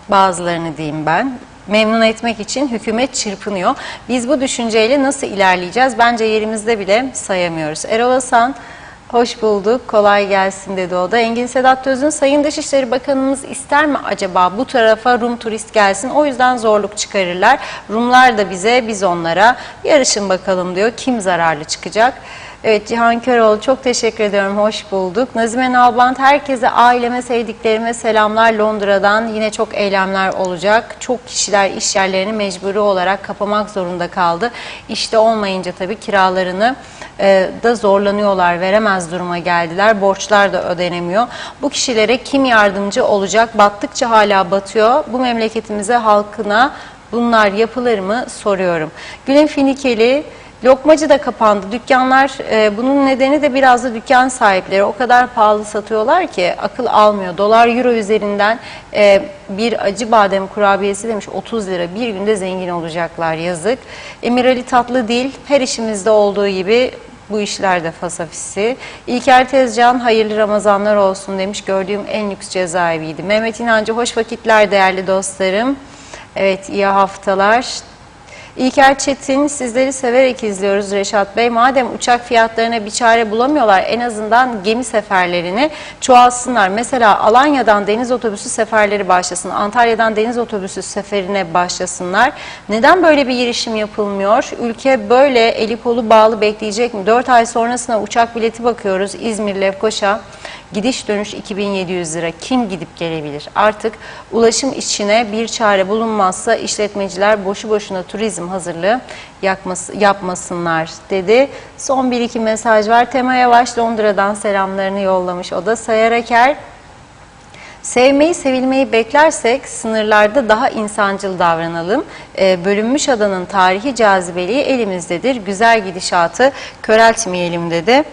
bazılarını diyeyim ben. Memnun etmek için hükümet çırpınıyor. Biz bu düşünceyle nasıl ilerleyeceğiz? Bence yerimizde bile sayamıyoruz. Erol Hasan, hoş bulduk, kolay gelsin dedi o da. Engin Sedat Tözün, Sayın Dışişleri Bakanımız ister mi acaba bu tarafa Rum turist gelsin? O yüzden zorluk çıkarırlar. Rumlar da bize, biz onlara. Yarışın bakalım diyor. Kim zararlı çıkacak? Evet, Cihan Köroğlu, çok teşekkür ediyorum. Hoş bulduk. Nazime Nalbant, herkese, aileme, sevdiklerime selamlar Londra'dan. Yine çok eylemler olacak. Çok kişiler iş yerlerini mecburi olarak kapamak zorunda kaldı. İşte olmayınca tabii kiralarını da zorlanıyorlar. Veremez duruma geldiler. Borçlar da ödenemiyor. Bu kişilere kim yardımcı olacak? Battıkça hala batıyor. Bu memleketimize, halkına bunlar yapılır mı soruyorum. Gülen Finikeli, Lokmacı da kapandı. Dükkanlar, bunun nedeni de biraz da dükkan sahipleri. O kadar pahalı satıyorlar ki akıl almıyor. Dolar euro üzerinden bir acı badem kurabiyesi demiş 30 lira. Bir günde zengin olacaklar, yazık. Emir Ali Tatlıdil, her işimizde olduğu gibi bu işlerde fasafisi. İlker Tezcan, hayırlı Ramazanlar olsun demiş. Gördüğüm en lüks cezaeviydi. Mehmet İnancı, hoş vakitler değerli dostlarım. Evet, iyi haftalar. İlker Çetin, sizleri severek izliyoruz Reşat Bey. Madem uçak fiyatlarına bir çare bulamıyorlar, en azından gemi seferlerini çoğalsınlar. Mesela Alanya'dan deniz otobüsü seferleri başlasın, Antalya'dan deniz otobüsü seferine başlasınlar. Neden böyle bir girişim yapılmıyor? Ülke böyle eli kolu bağlı bekleyecek mi? 4 ay sonrasına uçak bileti bakıyoruz İzmir Lefkoşa. Gidiş dönüş 2700 lira. Kim gidip gelebilir? Artık ulaşım içine bir çare bulunmazsa işletmeciler boşu boşuna turizm hazırlığı yapmasınlar dedi. Son 1-2 mesaj var. Tema Yavaş Londra'dan selamlarını yollamış. O da Sayar Aker. Sevmeyi, sevilmeyi beklersek sınırlarda daha insancıl davranalım. Bölünmüş adanın tarihi cazibeliği elimizdedir. Güzel gidişatı köreltmeyelim dedi.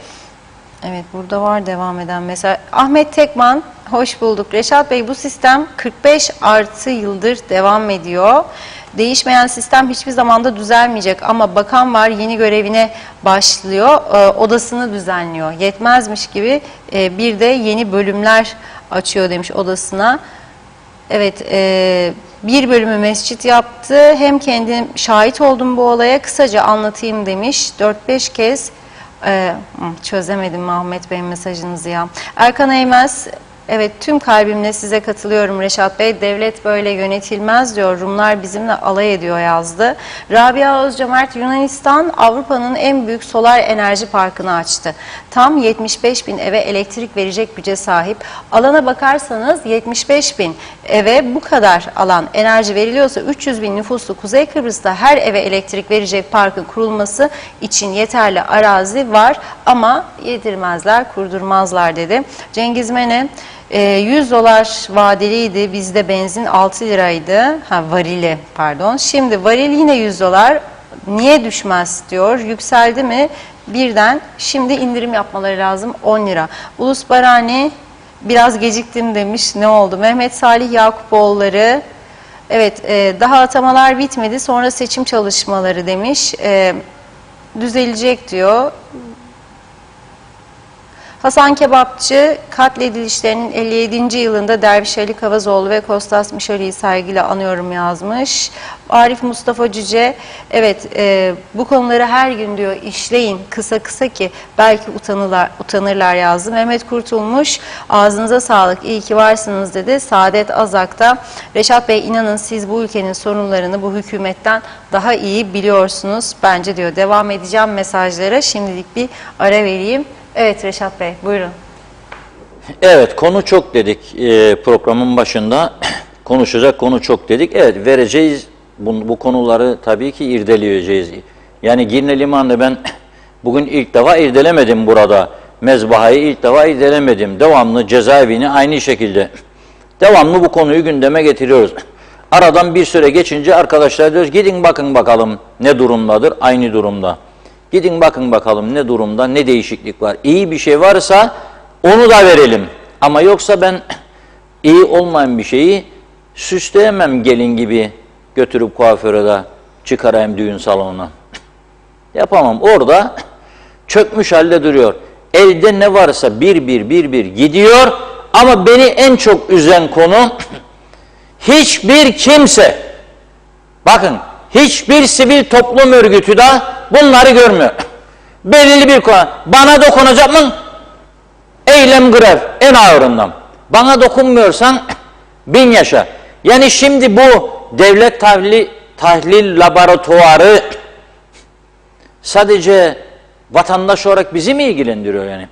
Evet, burada var devam eden mesela. Ahmet Tekman, Hoş bulduk. Reşat Bey, bu sistem 45 artı yıldır devam ediyor. Değişmeyen sistem hiçbir zamanda düzelmeyecek ama bakan var, yeni görevine başlıyor, odasını düzenliyor. Yetmezmiş gibi bir de yeni bölümler açıyor demiş odasına. Evet, bir bölümü mescit yaptı. Hem kendim şahit oldum bu olaya, kısaca anlatayım demiş. 4-5 kez çözemedim Mahmet Bey mesajınızı ya. Erkan Eymez, evet tüm kalbimle size katılıyorum Reşat Bey. Devlet böyle yönetilmez diyor. Rumlar bizimle alay ediyor yazdı. Rabia Özcömert, Yunanistan Avrupa'nın en büyük solar enerji parkını açtı. Tam 75 bin eve elektrik verecek güce sahip. Alana bakarsanız 75 bin eve bu kadar alan enerji veriliyorsa 300 bin nüfuslu Kuzey Kıbrıs'ta her eve elektrik verecek parkın kurulması için yeterli arazi var ama yedirmezler, kurdurmazlar dedi. Cengiz Mene, 100 dolar vadeliydi. Bizde benzin 6 liraydı. Varili pardon. Şimdi varil yine 100 dolar. Niye düşmez diyor. Yükseldi mi? Birden. Şimdi indirim yapmaları lazım. 10 lira. Ulus Barani biraz geciktim demiş. Ne oldu? Mehmet Salih Yakupoğulları. Evet, daha atamalar bitmedi. Sonra seçim çalışmaları demiş. Düzelecek diyor. Hasan Kebapçı, katledilişlerinin 57. yılında Derviş Ali Kavazoğlu ve Kostas Mişoli'yi saygıyla anıyorum yazmış. Arif Mustafa Cüce, evet bu konuları her gün diyor işleyin kısa kısa ki belki utanırlar yazdı. Mehmet Kurtulmuş, ağzınıza sağlık, iyi ki varsınız dedi. Saadet Azak'ta, Reşat Bey inanın siz bu ülkenin sorunlarını bu hükümetten daha iyi biliyorsunuz. Bence diyor devam edeceğim mesajlara. Şimdilik bir ara vereyim. Evet Reşat Bey, buyurun. Evet, konu çok dedik programın başında. Konuşacak konu çok dedik. Evet, vereceğiz bu konuları tabii ki irdeleyeceğiz. Yani Girne Limanı'nda ben bugün ilk defa irdelemedim burada. Mezbahayı ilk defa irdelemedim. Devamlı cezaevini aynı şekilde. Devamlı bu konuyu gündeme getiriyoruz. Aradan bir süre geçince arkadaşlar diyoruz gidin bakın bakalım ne durumdadır, aynı durumda. Gidin bakın bakalım ne durumda, ne değişiklik var. İyi bir şey varsa onu da verelim. Ama yoksa ben iyi olmayan bir şeyi süsleyemem gelin gibi götürüp kuaföre de çıkarayım düğün salonuna. Yapamam. Orada çökmüş halde duruyor. Elde ne varsa bir gidiyor. Ama beni en çok üzen konu hiçbir kimse, bakın hiçbir sivil toplum örgütü de bunları görmüyor. Belirli bir konu. Bana dokunacak mı? Eylem grev. En ağırından. Bana dokunmuyorsan bin yaşa. Yani şimdi bu devlet tahlil laboratuvarı sadece vatandaş olarak bizi mi ilgilendiriyor yani?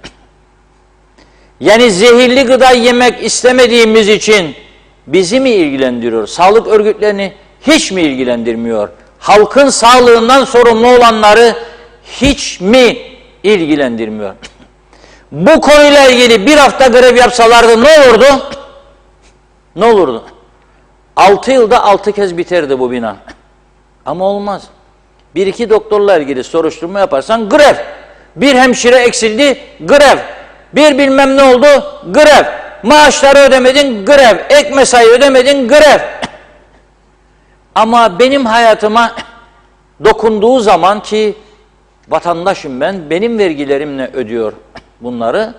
Yani zehirli gıda yemek istemediğimiz için bizi mi ilgilendiriyor? Sağlık örgütlerini hiç mi ilgilendirmiyor? Halkın sağlığından sorumlu olanları hiç mi ilgilendirmiyor? Bu konuyla ilgili bir hafta grev yapsalardı ne olurdu? Ne olurdu? 6 yılda 6 kez biterdi bu bina. Ama olmaz. Bir iki doktorla ilgili soruşturma yaparsan grev. Bir hemşire eksildi, grev. Bir bilmem ne oldu, grev. Maaşları ödemedin, grev. Ek mesai ödemedin, grev. Ama benim hayatıma dokunduğu zaman ki vatandaşım ben, benim vergilerimle ödüyor bunları,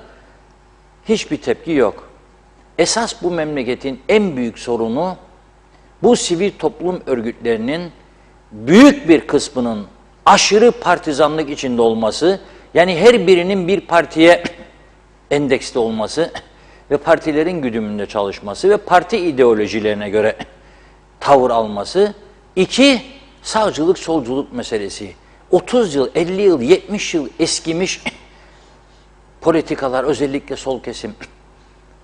hiçbir tepki yok. Esas bu memleketin en büyük sorunu bu sivil toplum örgütlerinin büyük bir kısmının aşırı partizanlık içinde olması, yani her birinin bir partiye endeksli olması ve partilerin güdümünde çalışması ve parti ideolojilerine göre tavır alması. 2, sağcılık solculuk meselesi. 30 yıl, 50 yıl, 70 yıl eskimiş politikalar, özellikle sol kesim.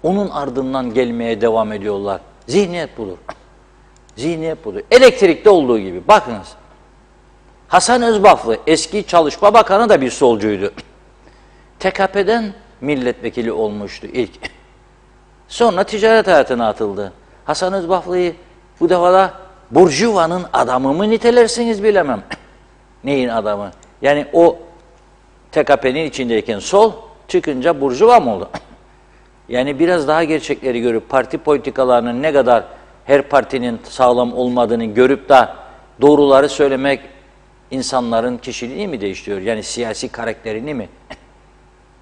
Onun ardından gelmeye devam ediyorlar. Zihniyet budur. Zihniyet budur. Elektrikte olduğu gibi. Bakınız. Hasan Özbaflı, eski Çalışma Bakanı da bir solcuydu. TKP'den milletvekili olmuştu ilk. Sonra ticaret hayatına atıldı. Hasan Özbaflı'yı bu defa da Burjuva'nın adamı mı nitelersiniz bilemem. Neyin adamı? Yani o TKP'nin içindeyken sol, çıkınca Burjuva mı oldu? Yani biraz daha gerçekleri görüp parti politikalarının ne kadar her partinin sağlam olmadığını görüp de doğruları söylemek insanların kişiliğini mi değiştiriyor? Yani siyasi karakterini mi?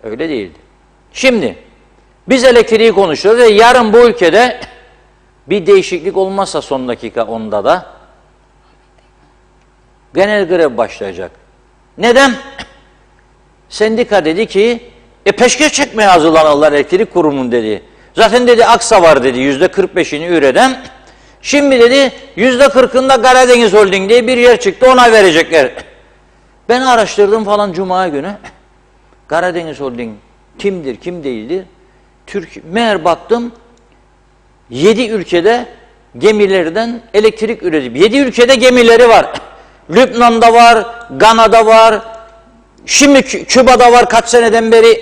Öyle değildi. Şimdi biz elektriği konuşuyoruz ve yarın bu ülkede bir değişiklik olmazsa son dakika onda da genel grev başlayacak. Neden? Sendika dedi ki peşkeş çekmeye hazırlanırlar elektrik kurumunun dedi. Zaten dedi aksa var dedi %45'ini üreten. Şimdi dedi %40'ında Karadeniz Holding diye bir yer çıktı ona verecekler. Ben araştırdım falan Cuma günü. Karadeniz Holding kimdir kim değildir? Meğer baktım 7 ülkede gemilerden elektrik üretip 7 ülkede gemileri var. Lübnan'da var, Gana'da var, şimdi Küba'da var kaç seneden beri.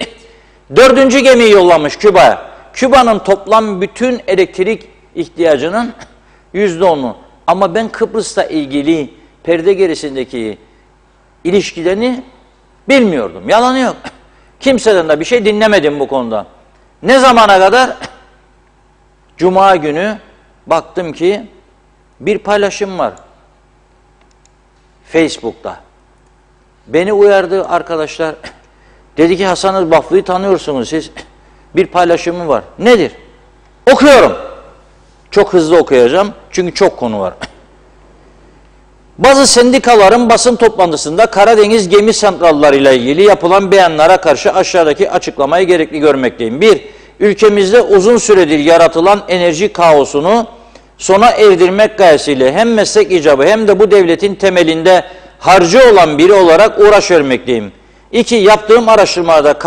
4. gemiyi yollamış Küba'ya. Küba'nın toplam bütün elektrik ihtiyacının %10'u. Ama ben Kıbrıs'ta ilgili perde gerisindeki ilişkilerini bilmiyordum. Yalanı yok. Kimseden de bir şey dinlemedim bu konuda. Ne zamana kadar? Cuma günü baktım ki bir paylaşım var Facebook'ta. Beni uyardı arkadaşlar. Dedi ki Hasan Irbaflı'yı tanıyorsunuz siz. Bir paylaşımı var. Nedir? Okuyorum. Çok hızlı okuyacağım. Çünkü çok konu var. Bazı sendikaların basın toplantısında Karadeniz gemi santralları ile ilgili yapılan beyanlara karşı aşağıdaki açıklamayı gerekli görmekteyim. 1. Ülkemizde uzun süredir yaratılan enerji kaosunu sona erdirmek gayesiyle hem meslek icabı hem de bu devletin temelinde harcı olan biri olarak uğraş vermekteyim. 2. Yaptığım araştırmada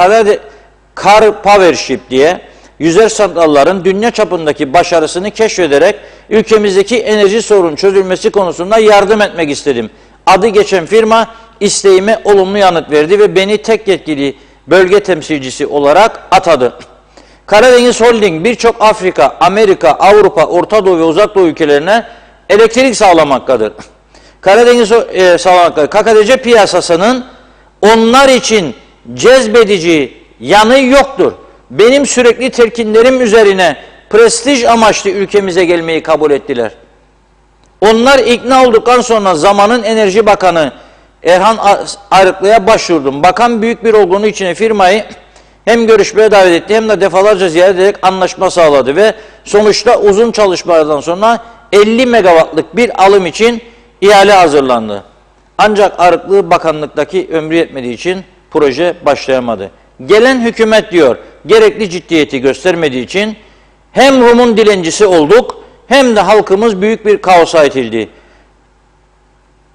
Car Powership diye yüzer santralların dünya çapındaki başarısını keşfederek ülkemizdeki enerji sorunun çözülmesi konusunda yardım etmek istedim. Adı geçen firma isteğime olumlu yanıt verdi ve beni tek yetkili bölge temsilcisi olarak atadı. Karadeniz Holding birçok Afrika, Amerika, Avrupa, Orta Doğu ve Uzak Doğu ülkelerine elektrik sağlamaktadır. Karadeniz sağlamaktadır. KKTC piyasasının onlar için cezbedici yanı yoktur. Benim sürekli telkinlerim üzerine prestij amaçlı ülkemize gelmeyi kabul ettiler. Onlar ikna olduktan sonra zamanın Enerji Bakanı Erhan Arıklı'ya başvurdum. Bakan büyük bir olgunluğu içine firmayı hem görüşmeye davet etti hem de defalarca ziyaret ederek anlaşma sağladı ve sonuçta uzun çalışmalardan sonra 50 megawattlık bir alım için ihale hazırlandı. Ancak Arıklı bakanlıktaki ömrü yetmediği için proje başlayamadı. Gelen hükümet diyor gerekli ciddiyeti göstermediği için hem Rum'un dilencisi olduk hem de halkımız büyük bir kaosa itildi.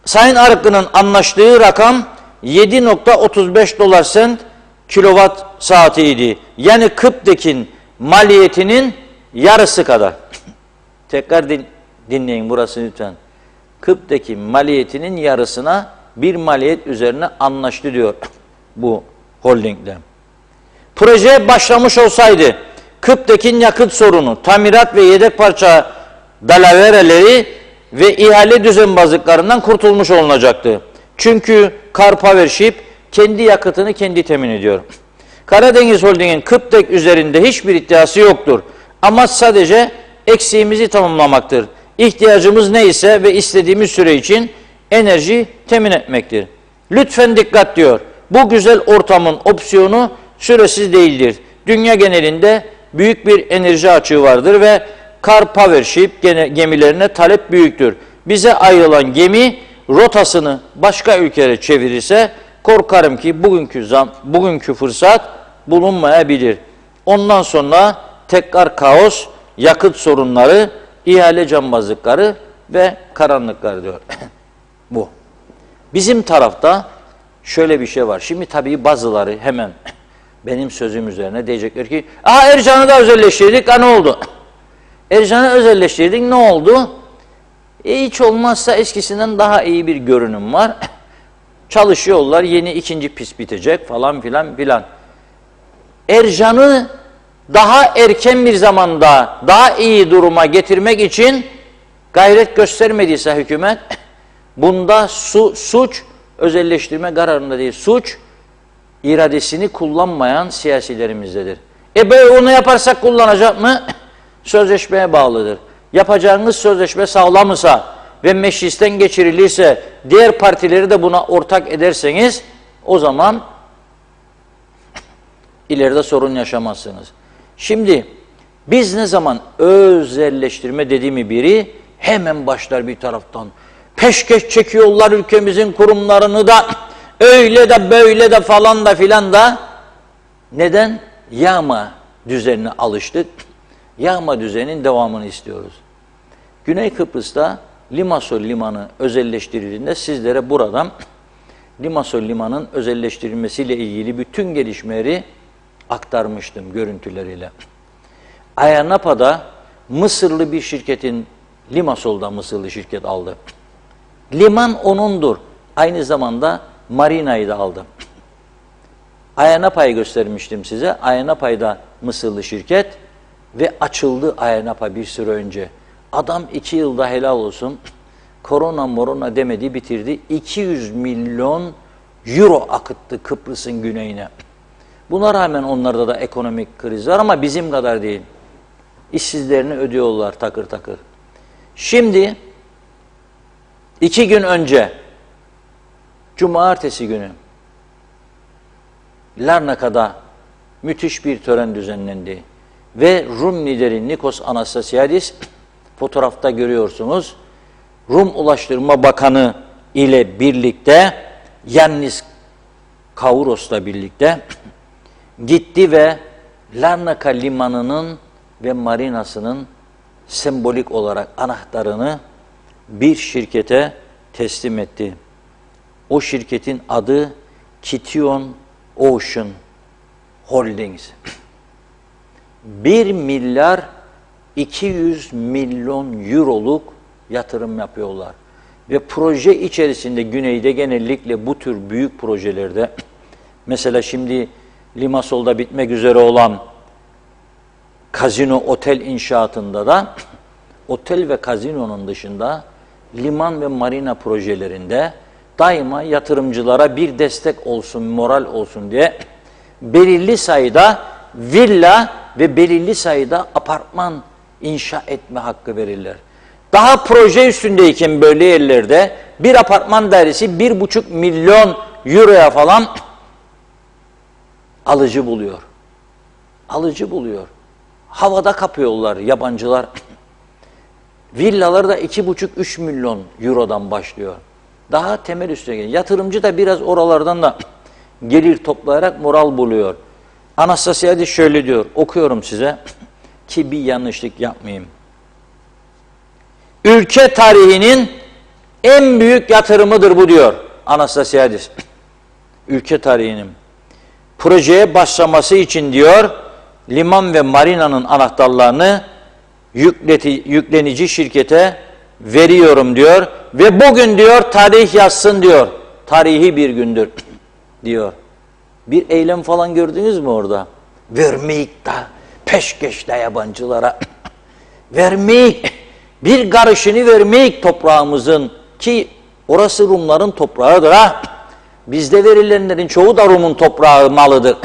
Sayın Arıklı'nın anlaştığı rakam 7,35 dolar sent kilowatt saatiydi. Yani Kıptek'in maliyetinin yarısı kadar. Tekrar dinleyin burası lütfen. Kıptek'in maliyetinin yarısına bir maliyet üzerine anlaştı diyor bu holdingle. Proje başlamış olsaydı Kıptek'in yakıt sorunu, tamirat ve yedek parça dalavereleri ve ihale düzenbazlıklarından kurtulmuş olunacaktı. Çünkü Car Powership kendi yakıtını kendi temin ediyor. Karadeniz Holding'in Kıptek üzerinde hiçbir iddiası yoktur. Amaç sadece eksiğimizi tamamlamaktır. İhtiyacımız neyse ve istediğimiz süre için enerji temin etmektir. Lütfen dikkat diyor. Bu güzel ortamın opsiyonu süresiz değildir. Dünya genelinde büyük bir enerji açığı vardır ve Car Powership gemilerine talep büyüktür. Bize ayrılan gemi rotasını başka ülkelere çevirirse korkarım ki bugünkü fırsat bulunmayabilir. Ondan sonra tekrar kaos, yakıt sorunları, ihale cambazlıkları ve karanlıklar diyor. Bu. Bizim tarafta şöyle bir şey var. Şimdi tabii bazıları hemen benim sözüm üzerine diyecekler ki Ercan'ı da özelleştirdik, ne oldu? Ercan'ı özelleştirdik, ne oldu? Hiç olmazsa eskisinden daha iyi bir görünüm var. Çalışıyorlar, yeni ikinci pis bitecek falan filan filan. Ercan'ı daha erken bir zamanda daha iyi duruma getirmek için gayret göstermediyse hükümet, bunda suç özelleştirme kararında değil, suç iradesini kullanmayan siyasilerimizdedir. Böyle onu yaparsak kullanacak mı? Sözleşmeye bağlıdır. Yapacağınız sözleşme sağlamsa ve meclisten geçirilirse, diğer partileri de buna ortak ederseniz, o zaman ileride sorun yaşamazsınız. Şimdi biz ne zaman özelleştirme dediğimi biri hemen başlar bir taraftan. Peşkeş çekiyorlar ülkemizin kurumlarını da, öyle de böyle de falan da filan da. Neden? Yağma düzenine alıştık. Yağma düzeninin devamını istiyoruz. Güney Kıbrıs'ta Limassol Limanı özelleştirildiğinde sizlere buradan Limassol Limanı'nın özelleştirilmesiyle ilgili bütün gelişmeleri aktarmıştım görüntüleriyle. Ayia Napa'da Mısırlı bir şirketin, Limassol'da Mısırlı şirket aldı. Liman onundur. Aynı zamanda marinayı da aldı. Ayia Napa'yı göstermiştim size. Ayia Napa'da Mısırlı şirket ve açıldı Ayia Napa bir süre önce. Adam 2 yılda helal olsun, korona demedi bitirdi. 200 milyon euro akıttı Kıbrıs'ın güneyine. Buna rağmen onlarda da ekonomik kriz var ama bizim kadar değil. İşsizlerini ödüyorlar takır takır. Şimdi 2 gün önce Cumartesi günü Larnaka'da müthiş bir tören düzenlendi. Ve Rum lideri Nikos Anastasiadis, fotoğrafta görüyorsunuz, Rum Ulaştırma Bakanı ile birlikte, Yannis Kavros'la birlikte gitti ve Larnaka Limanı'nın ve marinasının sembolik olarak anahtarını bir şirkete teslim etti. O şirketin adı Kition Ocean Holdings. 1 milyar 200 milyon euroluk yatırım yapıyorlar. Ve proje içerisinde güneyde genellikle bu tür büyük projelerde, mesela şimdi Limassol'da bitmek üzere olan kazino otel inşaatında da, otel ve kazinonun dışında liman ve marina projelerinde daima yatırımcılara bir destek olsun, moral olsun diye belirli sayıda villa ve belirli sayıda apartman inşa etme hakkı verirler. Daha proje üstündeyken böyle yerlerde bir apartman dairesi 1,5 milyon euroya falan alıcı buluyor. Alıcı buluyor. Havada kapıyorlar yabancılar. Villalar da 2,5-3 milyon eurodan başlıyor. Daha temel üstüne geliyor. Yatırımcı da biraz oralardan da gelir toplayarak moral buluyor. Anastasiadis şöyle diyor, okuyorum size ki bir yanlışlık yapmayayım. Ülke tarihinin en büyük yatırımıdır bu diyor Anastasiadis. Ülke tarihinin. Projeye başlaması için diyor, liman ve marinanın anahtarlarını yüklenici şirkete veriyorum diyor. Ve bugün diyor tarih yazsın diyor. Tarihi bir gündür diyor. Bir eylem falan gördünüz mü orada? Vermeyik de peşkeşle yabancılara. Vermeyik. Bir karışını vermeyik toprağımızın ki orası Rumların toprağıdır ha. Bizde verilenlerin çoğu da Rum'un toprağı malıdır.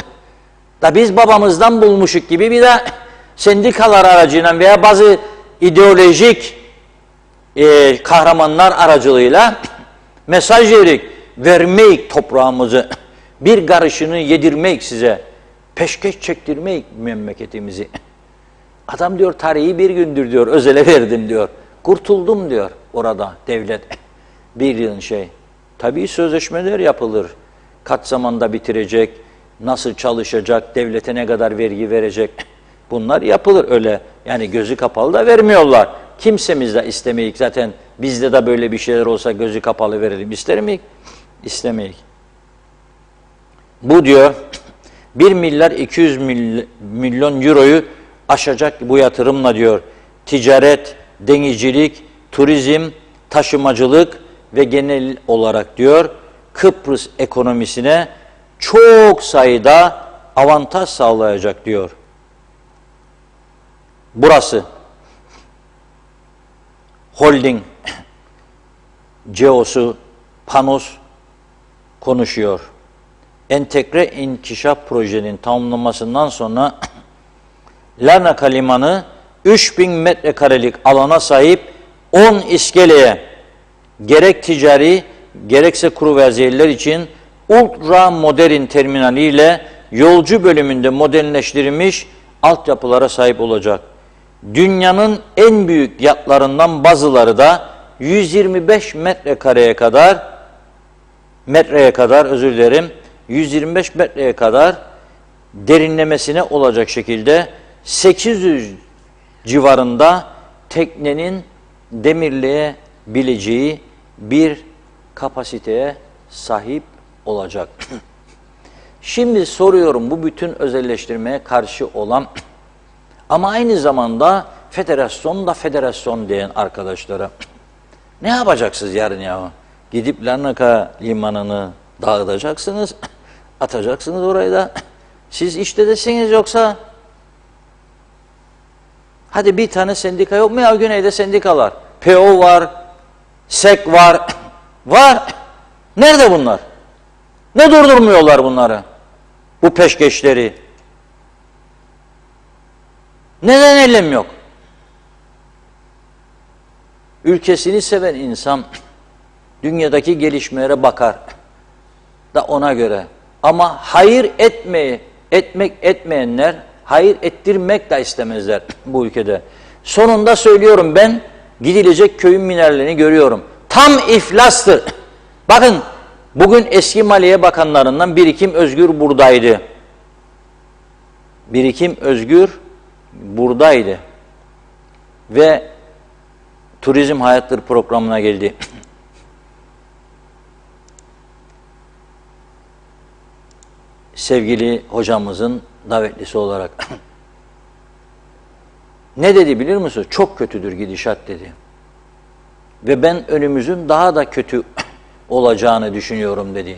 Da biz babamızdan bulmuşuk gibi bir de sendikalar aracıyla veya bazı ideolojik kahramanlar aracılığıyla mesaj vererek vermeyik toprağımızı, bir karışını yedirmeyik size, peşkeş çektirmeyik memleketimizi. Adam diyor tarihi bir gündür diyor, özele verdim diyor. Kurtuldum diyor orada devlet. Bir yılın şey. Tabii sözleşmeler yapılır. Kaç zamanda bitirecek, nasıl çalışacak, devlete ne kadar vergi verecek. Bunlar yapılır öyle. Yani gözü kapalı da vermiyorlar. Kimsemiz de istemeyik zaten. Bizde de böyle bir şeyler olsa gözü kapalı verelim. İster miyik? İstemeyik. Bu diyor 1 milyar 200 milyon euroyu aşacak bu yatırımla diyor. Ticaret, denizcilik, turizm, taşımacılık ve genel olarak diyor Kıbrıs ekonomisine çok sayıda avantaj sağlayacak diyor. Burası holding CEO'su Panos konuşuyor. Entegre inkişaf projenin tamamlanmasından sonra Larnaka Limanı 3000 metrekarelik alana sahip 10 iskeleye gerek ticari gerekse kuru ve aziyeller için ultra modern terminaliyle yolcu bölümünde modernleştirilmiş altyapılara sahip olacak. Dünyanın en büyük yatlarından bazıları da 125 metreye kadar derinlemesine olacak şekilde 800 civarında teknenin demirleyebileceği bir kapasiteye sahip olacak. Şimdi soruyorum, bu bütün özelleştirmeye karşı olan ama aynı zamanda federasyon diyen arkadaşlara ne yapacaksınız yarın ya? Gidip Larnaka Limanı'nı dağıtacaksınız, atacaksınız orayı da. Siz işte desiniz, yoksa hadi bir tane sendika yok mu ya güneyde sendikalar? PO var, SEK var, var. Nerede bunlar? Ne durdurmuyorlar bunları? Bu peşkeşleri. Neden eylem yok? Ülkesini seven insan dünyadaki gelişmelere bakar da ona göre. Ama hayır etmeyenler hayır ettirmek de istemezler bu ülkede. Sonunda söylüyorum, ben gidilecek köyün minerlerini görüyorum. Tam iflastır. Bakın, bugün eski Maliye Bakanlarından Birikim Özgür buradaydı. Birikim Özgür buradaydı. Ve Turizm Hayattır programına geldi. Sevgili hocamızın davetlisi olarak. Ne dedi biliyor musun? Çok kötüdür gidişat dedi. Ve ben önümüzün daha da kötü olacağını düşünüyorum dedi.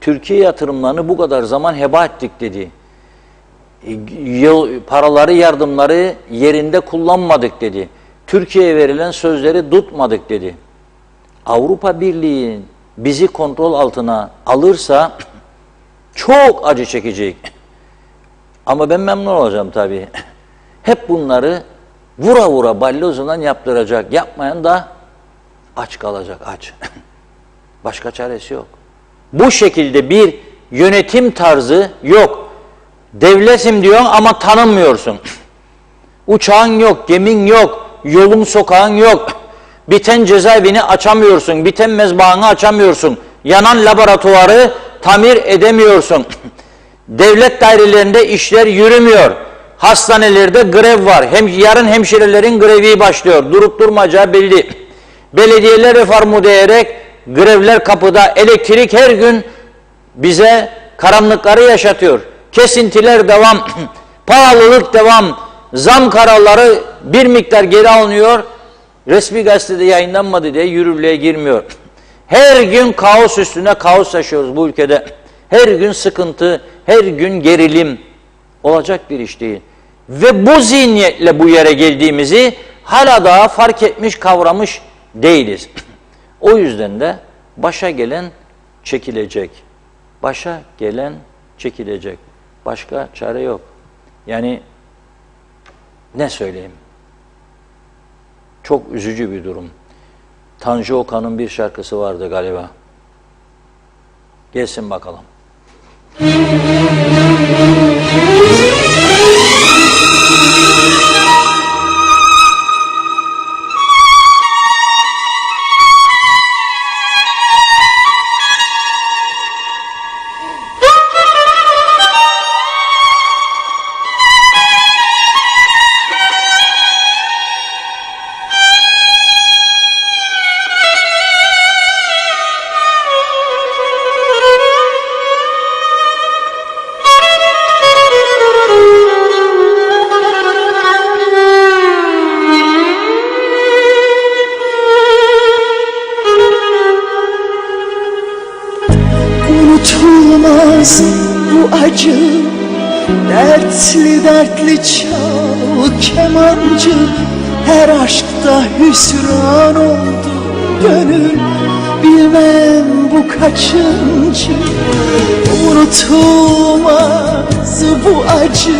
Türkiye yatırımlarını bu kadar zaman heba ettik dedi. Paraları, yardımları yerinde kullanmadık dedi. Türkiye'ye verilen sözleri tutmadık dedi. Avrupa Birliği bizi kontrol altına alırsa çok acı çekecek. Ama ben memnun olacağım tabii. Hep bunları vura vura balyozundan yaptıracak. Yapmayan da aç kalacak, aç. Başka çaresi yok. Bu şekilde bir yönetim tarzı yok. Devletim diyorsun ama tanınmıyorsun. Uçağın yok, gemin yok, yolun sokağın yok. Biten cezaevini açamıyorsun, biten mezbahanı açamıyorsun. Yanan laboratuvarı tamir edemiyorsun. Devlet dairelerinde işler yürümüyor. Hastanelerde grev var. Yarın hemşirelerin grevi başlıyor. Durup durmayacağı belli. Belediyeler reformu diyerek grevler kapıda. Elektrik her gün bize karanlıkları yaşatıyor. Kesintiler devam. Pahalılık devam. Zam kararları bir miktar geri alınıyor. Resmi gazetede yayınlanmadı diye yürürlüğe girmiyor. Her gün kaos üstüne kaos yaşıyoruz bu ülkede. Her gün sıkıntı, her gün gerilim. Olacak bir iş değil. Ve bu zihniyetle bu yere geldiğimizi hala daha fark etmiş, kavramış değiliz. O yüzden de başa gelen çekilecek. Başa gelen çekilecek. Başka çare yok. Yani ne söyleyeyim? Çok üzücü bir durum. Tanju Okan'ın bir şarkısı vardı galiba. Gelsin bakalım. Unutulmaz bu acı, dertli dertli çal kemancı. Her aşkta hüsran oldu gönül, bilmem bu kaçıncı. Unutulmaz bu acı,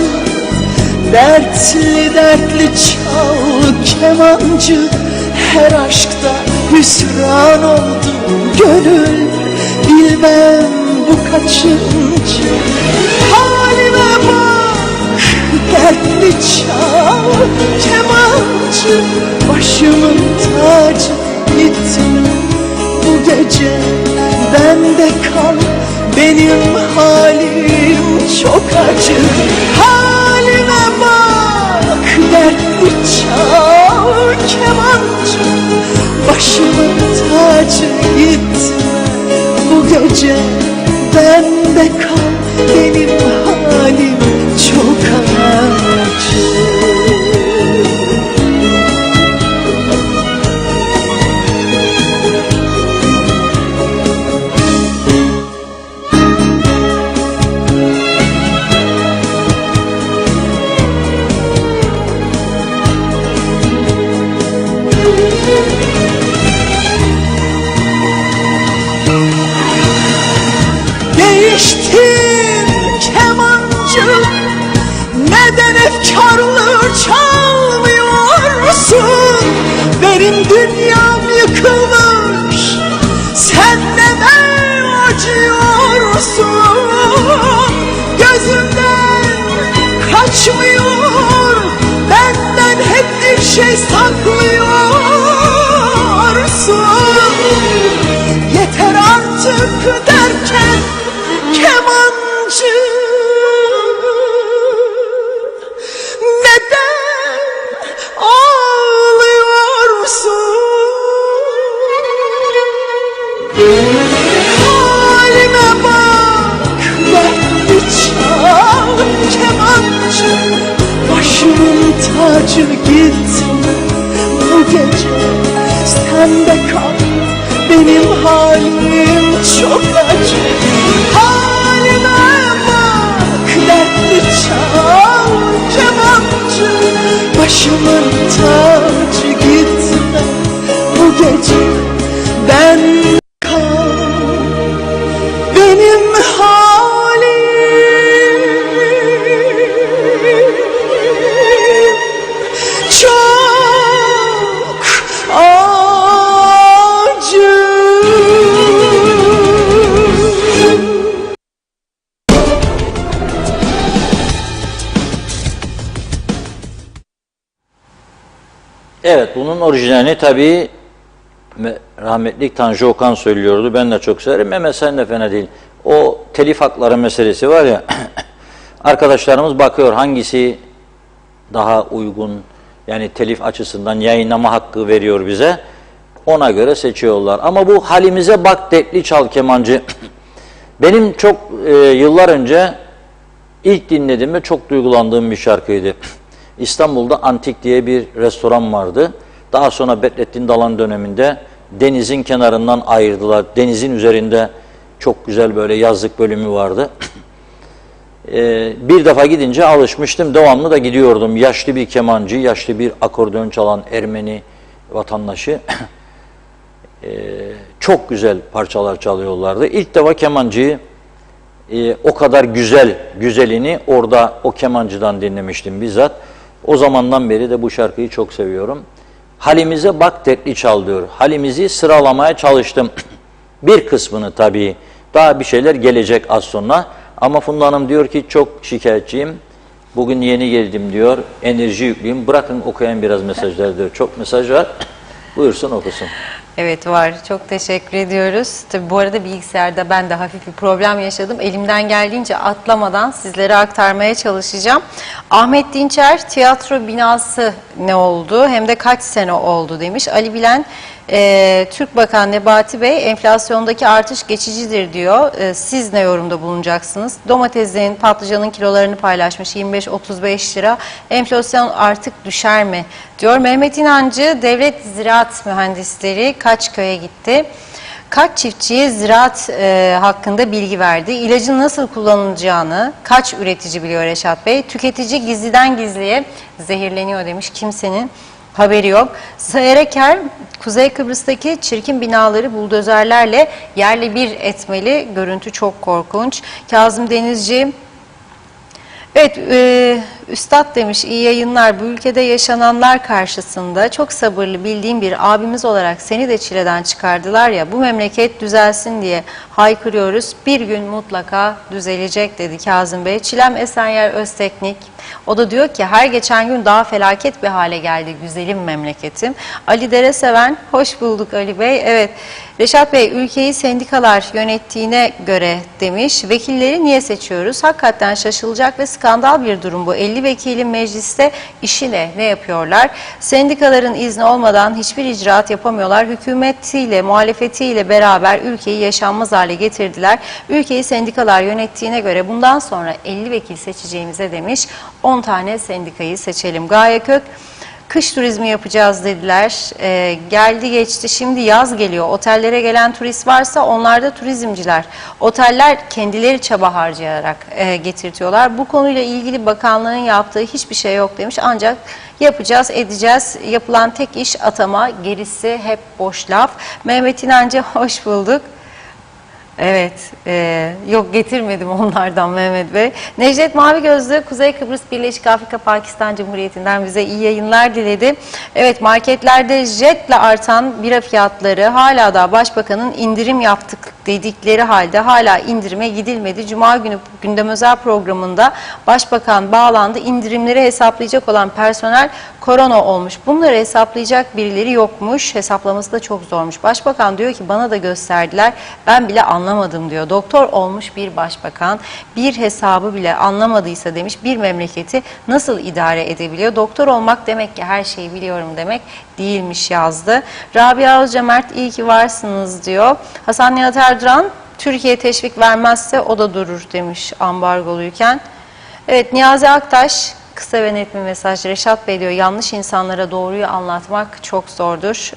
Dertli dertli çal kemancı, her aşkta hüsran oldu gönül. Bilmem bu kaçıncı, halime bak dertli çal kemancı, başımın tacı gitme bu gece bende kal. Benim halim çok acı, halime bak dertli çal kemancı, başımın tacı gitme bu gece bende kal. Benim halim çok acı. Değiştin kemancı, neden efkarlı çalmıyorsun? Benim dünyam yıkılmış, sen neden acıyorsun? Gözümden kaçmıyor, benden hep bir şey saklıyorsun. Yeter artık derken kemancı, neden ağlıyorsun? Halime bak dertli çal kemancı, başımın tacı gitme bu gece sende kal. Benim halim çok acı, halime bak dertli çal kemancı, başımın tacı gitme bu gece bende kal. Benim halim çok acı. Evet, bunun orijinalini tabii rahmetli Tanju Okan söylüyordu. Ben de çok severim. Mehmet Sen de fena değil. O telif hakları meselesi var ya, arkadaşlarımız bakıyor hangisi daha uygun, yani telif açısından yayınlama hakkı veriyor bize. Ona göre seçiyorlar. Ama bu halimize bak dertli çal kemancı. Benim çok yıllar önce ilk dinlediğimde çok duygulandığım bir şarkıydı. İstanbul'da Antik diye bir restoran vardı. Daha sonra Bedrettin Dalan döneminde denizin kenarından ayırdılar. Denizin üzerinde çok güzel böyle yazlık bölümü vardı. Bir defa gidince alışmıştım. Devamlı da gidiyordum. Yaşlı bir kemancı, yaşlı bir akordeon çalan Ermeni vatandaşı. Çok güzel parçalar çalıyorlardı. İlk defa kemancıyı o kadar güzelini orada o kemancıdan dinlemiştim bizzat. O zamandan beri de bu şarkıyı çok seviyorum. Halimize bak dertli çal diyor. Halimizi sıralamaya çalıştım. Bir kısmını tabii. Daha bir şeyler gelecek az sonra. Ama Funda Hanım diyor ki çok şikayetçiyim. Bugün yeni geldim diyor. Enerji yüklüyüm. Bırakın okuyayım biraz mesajlar diyor. Çok mesaj var. Buyursun okusun. Evet var. Çok teşekkür ediyoruz. Tabii bu arada bilgisayarda ben de hafif bir problem yaşadım. Elimden geldiğince atlamadan sizlere aktarmaya çalışacağım. Ahmet Dinçer tiyatro binası ne oldu hem de kaç sene oldu demiş. Ali Bilen Türk Bakan Nebati Bey enflasyondaki artış geçicidir diyor. Siz ne yorumda bulunacaksınız? Domatesin, patlıcanın kilolarını paylaşmış 25-35 lira. Enflasyon artık düşer mi? Diyor. Mehmet İnancı devlet ziraat mühendisleri kaç köye gitti? Kaç çiftçiye ziraat hakkında bilgi verdi? İlacın nasıl kullanılacağını kaç üretici biliyor Reşat Bey? Tüketici gizliden gizliye zehirleniyor demiş. Kimsenin haberi yok. Ereker, Kuzey Kıbrıs'taki çirkin binaları buldozerlerle yerle bir etmeli. Görüntü çok korkunç. Kazım Denizci, evet, Üstad demiş, iyi yayınlar. Bu ülkede yaşananlar karşısında çok sabırlı bildiğim bir abimiz olarak seni de çileden çıkardılar ya, bu memleket düzelsin diye haykırıyoruz. Bir gün mutlaka düzelecek dedi Kazım Bey. Çilem Esenyer Özteknik. O da diyor ki her geçen gün daha felaket bir hale geldi güzelim memleketim. Ali Dereseven, hoş bulduk Ali Bey. Evet, Reşat Bey, ülkeyi sendikalar yönettiğine göre demiş. Vekilleri niye seçiyoruz? Hakikaten şaşılacak ve skandal bir durum bu. 50 vekilin mecliste işi ne yapıyorlar? Sendikaların izni olmadan hiçbir icraat yapamıyorlar. Hükümetiyle, muhalefetiyle beraber ülkeyi yaşanmaz hale getirdiler. Ülkeyi sendikalar yönettiğine göre bundan sonra 50 vekil seçeceğimize demiş. 10 tane sendikayı seçelim. Gaye Kök, kış turizmi yapacağız dediler. Geldi geçti, şimdi yaz geliyor. Otellere gelen turist varsa onlar da turizmciler. Oteller kendileri çaba harcayarak getirtiyorlar. Bu konuyla ilgili bakanlığın yaptığı hiçbir şey yok demiş. Ancak yapacağız, edeceğiz. Yapılan tek iş atama, gerisi hep boş laf. Mehmet İnancı, hoş bulduk. Evet, yok getirmedim onlardan Mehmet Bey. Necdet Mavigözlü, Kuzey Kıbrıs Birleşik Afrika Pakistan Cumhuriyeti'nden bize iyi yayınlar diledi. Evet, marketlerde jetle artan bira fiyatları, hala da Başbakanın indirim yaptık dedikleri halde hala indirime gidilmedi. Cuma günü gündem özel programında Başbakan bağlandı. İndirimleri hesaplayacak olan personel korona olmuş. Bunları hesaplayacak birileri yokmuş. Hesaplaması da çok zormuş. Başbakan diyor ki bana da gösterdiler. Ben bile anlamadım diyor. Doktor olmuş bir başbakan bir hesabı bile anlamadıysa demiş, bir memleketi nasıl idare edebiliyor? Doktor olmak demek ki her şeyi biliyorum demek değilmiş yazdı. Rabia Özcemert, iyi ki varsınız diyor. Hasan Nihat Erduran, Türkiye teşvik vermezse o da durur demiş ambargoluyken. Evet, Niyazi Aktaş, kısa ve net bir mesaj. Reşat Bey diyor, yanlış insanlara doğruyu anlatmak çok zordur.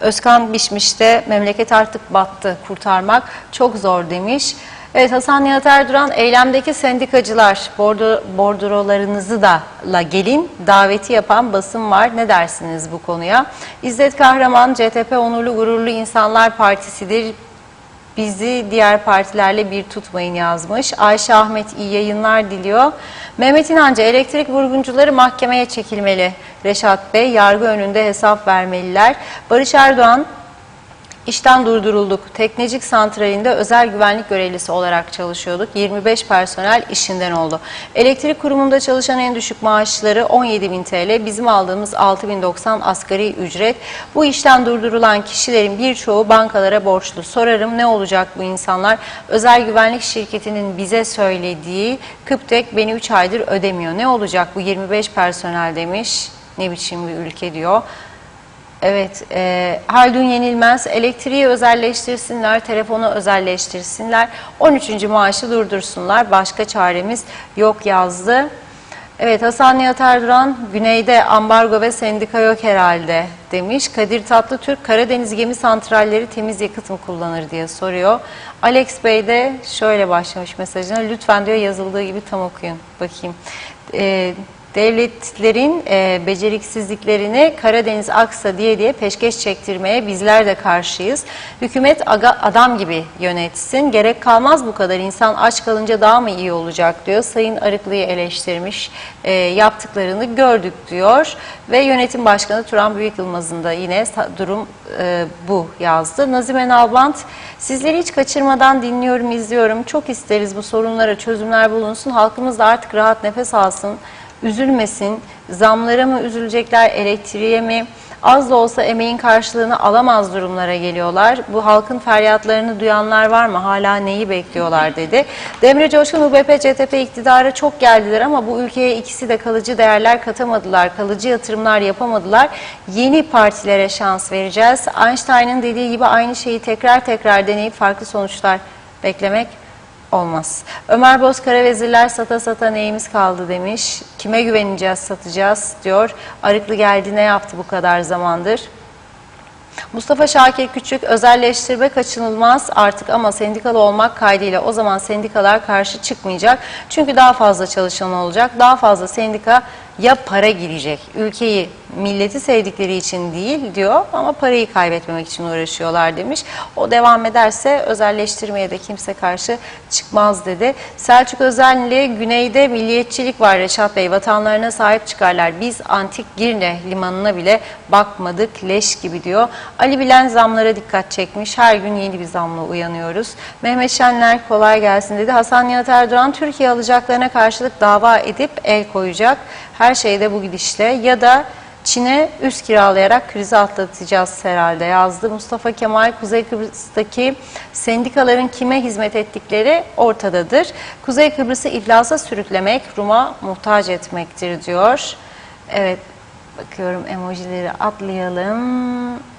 Özkan Bişmiş de memleket artık battı, kurtarmak çok zor demiş. Evet, Hasan Nihat Erduran, eylemdeki sendikacılar bordrolarınızı da gelin daveti yapan basın var. Ne dersiniz bu konuya? İzzet Kahraman, CTP onurlu gururlu insanlar partisidir. Bizi diğer partilerle bir tutmayın yazmış. Ayşe Ahmet, iyi yayınlar diliyor. Mehmet İnancı, elektrik vurguncuları mahkemeye çekilmeli. Reşat Bey, yargı önünde hesap vermeliler. Barış Erdoğan, İşten durdurulduk. Teknecik santralinde özel güvenlik görevlisi olarak çalışıyorduk. 25 personel işinden oldu. Elektrik kurumunda çalışan en düşük maaşları 17.000 TL. Bizim aldığımız 6.090 asgari ücret. Bu işten durdurulan kişilerin birçoğu bankalara borçlu. Sorarım, ne olacak bu insanlar? Özel güvenlik şirketinin bize söylediği Kıptek beni 3 aydır ödemiyor. Ne olacak bu 25 personel demiş. Ne biçim bir ülke diyor. Evet, Haldun Yenilmez, elektriği özelleştirsinler, telefonu özelleştirsinler, 13. maaşı durdursunlar, başka çaremiz yok yazdı. Evet, Hasan Nihat Erduran, güneyde ambargo ve sendika yok herhalde demiş. Kadir Tatlıtürk, Karadeniz gemi santralleri temiz yakıt mı kullanır diye soruyor. Alex Bey de şöyle başlamış mesajına, lütfen diyor yazıldığı gibi tam okuyun, bakayım. Devletlerin beceriksizliklerini Karadeniz aksa diye peşkeş çektirmeye bizler de karşıyız. Hükümet adam gibi yönetsin. Gerek kalmaz bu kadar. İnsan aç kalınca daha mı iyi olacak diyor. Sayın Arıklı'yı eleştirmiş. Yaptıklarını gördük diyor. Ve yönetim başkanı Turan Büyükyılmaz'ın da yine durum bu yazdı. Nazime Nalbant, sizleri hiç kaçırmadan dinliyorum, izliyorum. Çok isteriz bu sorunlara çözümler bulunsun. Halkımız da artık rahat nefes alsın. Üzülmesin, zamlara mı üzülecekler, elektriğe mi? Az da olsa emeğin karşılığını alamaz durumlara geliyorlar. Bu halkın feryatlarını duyanlar var mı? Hala neyi bekliyorlar dedi. Demre Coşkun, UBP, CTP iktidara çok geldiler ama bu ülkeye ikisi de kalıcı değerler katamadılar. Kalıcı yatırımlar yapamadılar. Yeni partilere şans vereceğiz. Einstein'ın dediği gibi aynı şeyi tekrar deneyip farklı sonuçlar beklemek olmaz. Ömer Bozkara, vezirler sata sata neyimiz kaldı demiş. Kime güveneceğiz, satacağız diyor. Arıklı geldi, ne yaptı bu kadar zamandır? Mustafa Şakir Küçük, özelleştirme kaçınılmaz artık ama sendikalı olmak kaydıyla o zaman sendikalar karşı çıkmayacak. Çünkü daha fazla çalışan olacak, daha fazla sendika ya para girecek, ülkeyi milleti sevdikleri için değil diyor ama parayı kaybetmemek için uğraşıyorlar demiş. O devam ederse özelleştirmeye de kimse karşı çıkmaz dedi. Selçuk Özenli, güneyde milliyetçilik var Reşat Bey, vatanlarına sahip çıkarlar. Biz antik Girne limanına bile bakmadık, leş gibi diyor. Ali Bilen zamlara dikkat çekmiş. Her gün yeni bir zamla uyanıyoruz. Mehmet Şenler kolay gelsin dedi. Hasan Nihat Erdoğan, Türkiye alacaklarına karşılık dava edip el koyacak. Her şeyde bu gidişle ya da Çin'e üst kiralayarak krizi atlatacağız herhalde yazdı. Mustafa Kemal, Kuzey Kıbrıs'taki sendikaların kime hizmet ettikleri ortadadır. Kuzey Kıbrıs'ı iflasa sürüklemek, Rum'a muhtaç etmektir diyor. Evet, bakıyorum emojileri atlayalım.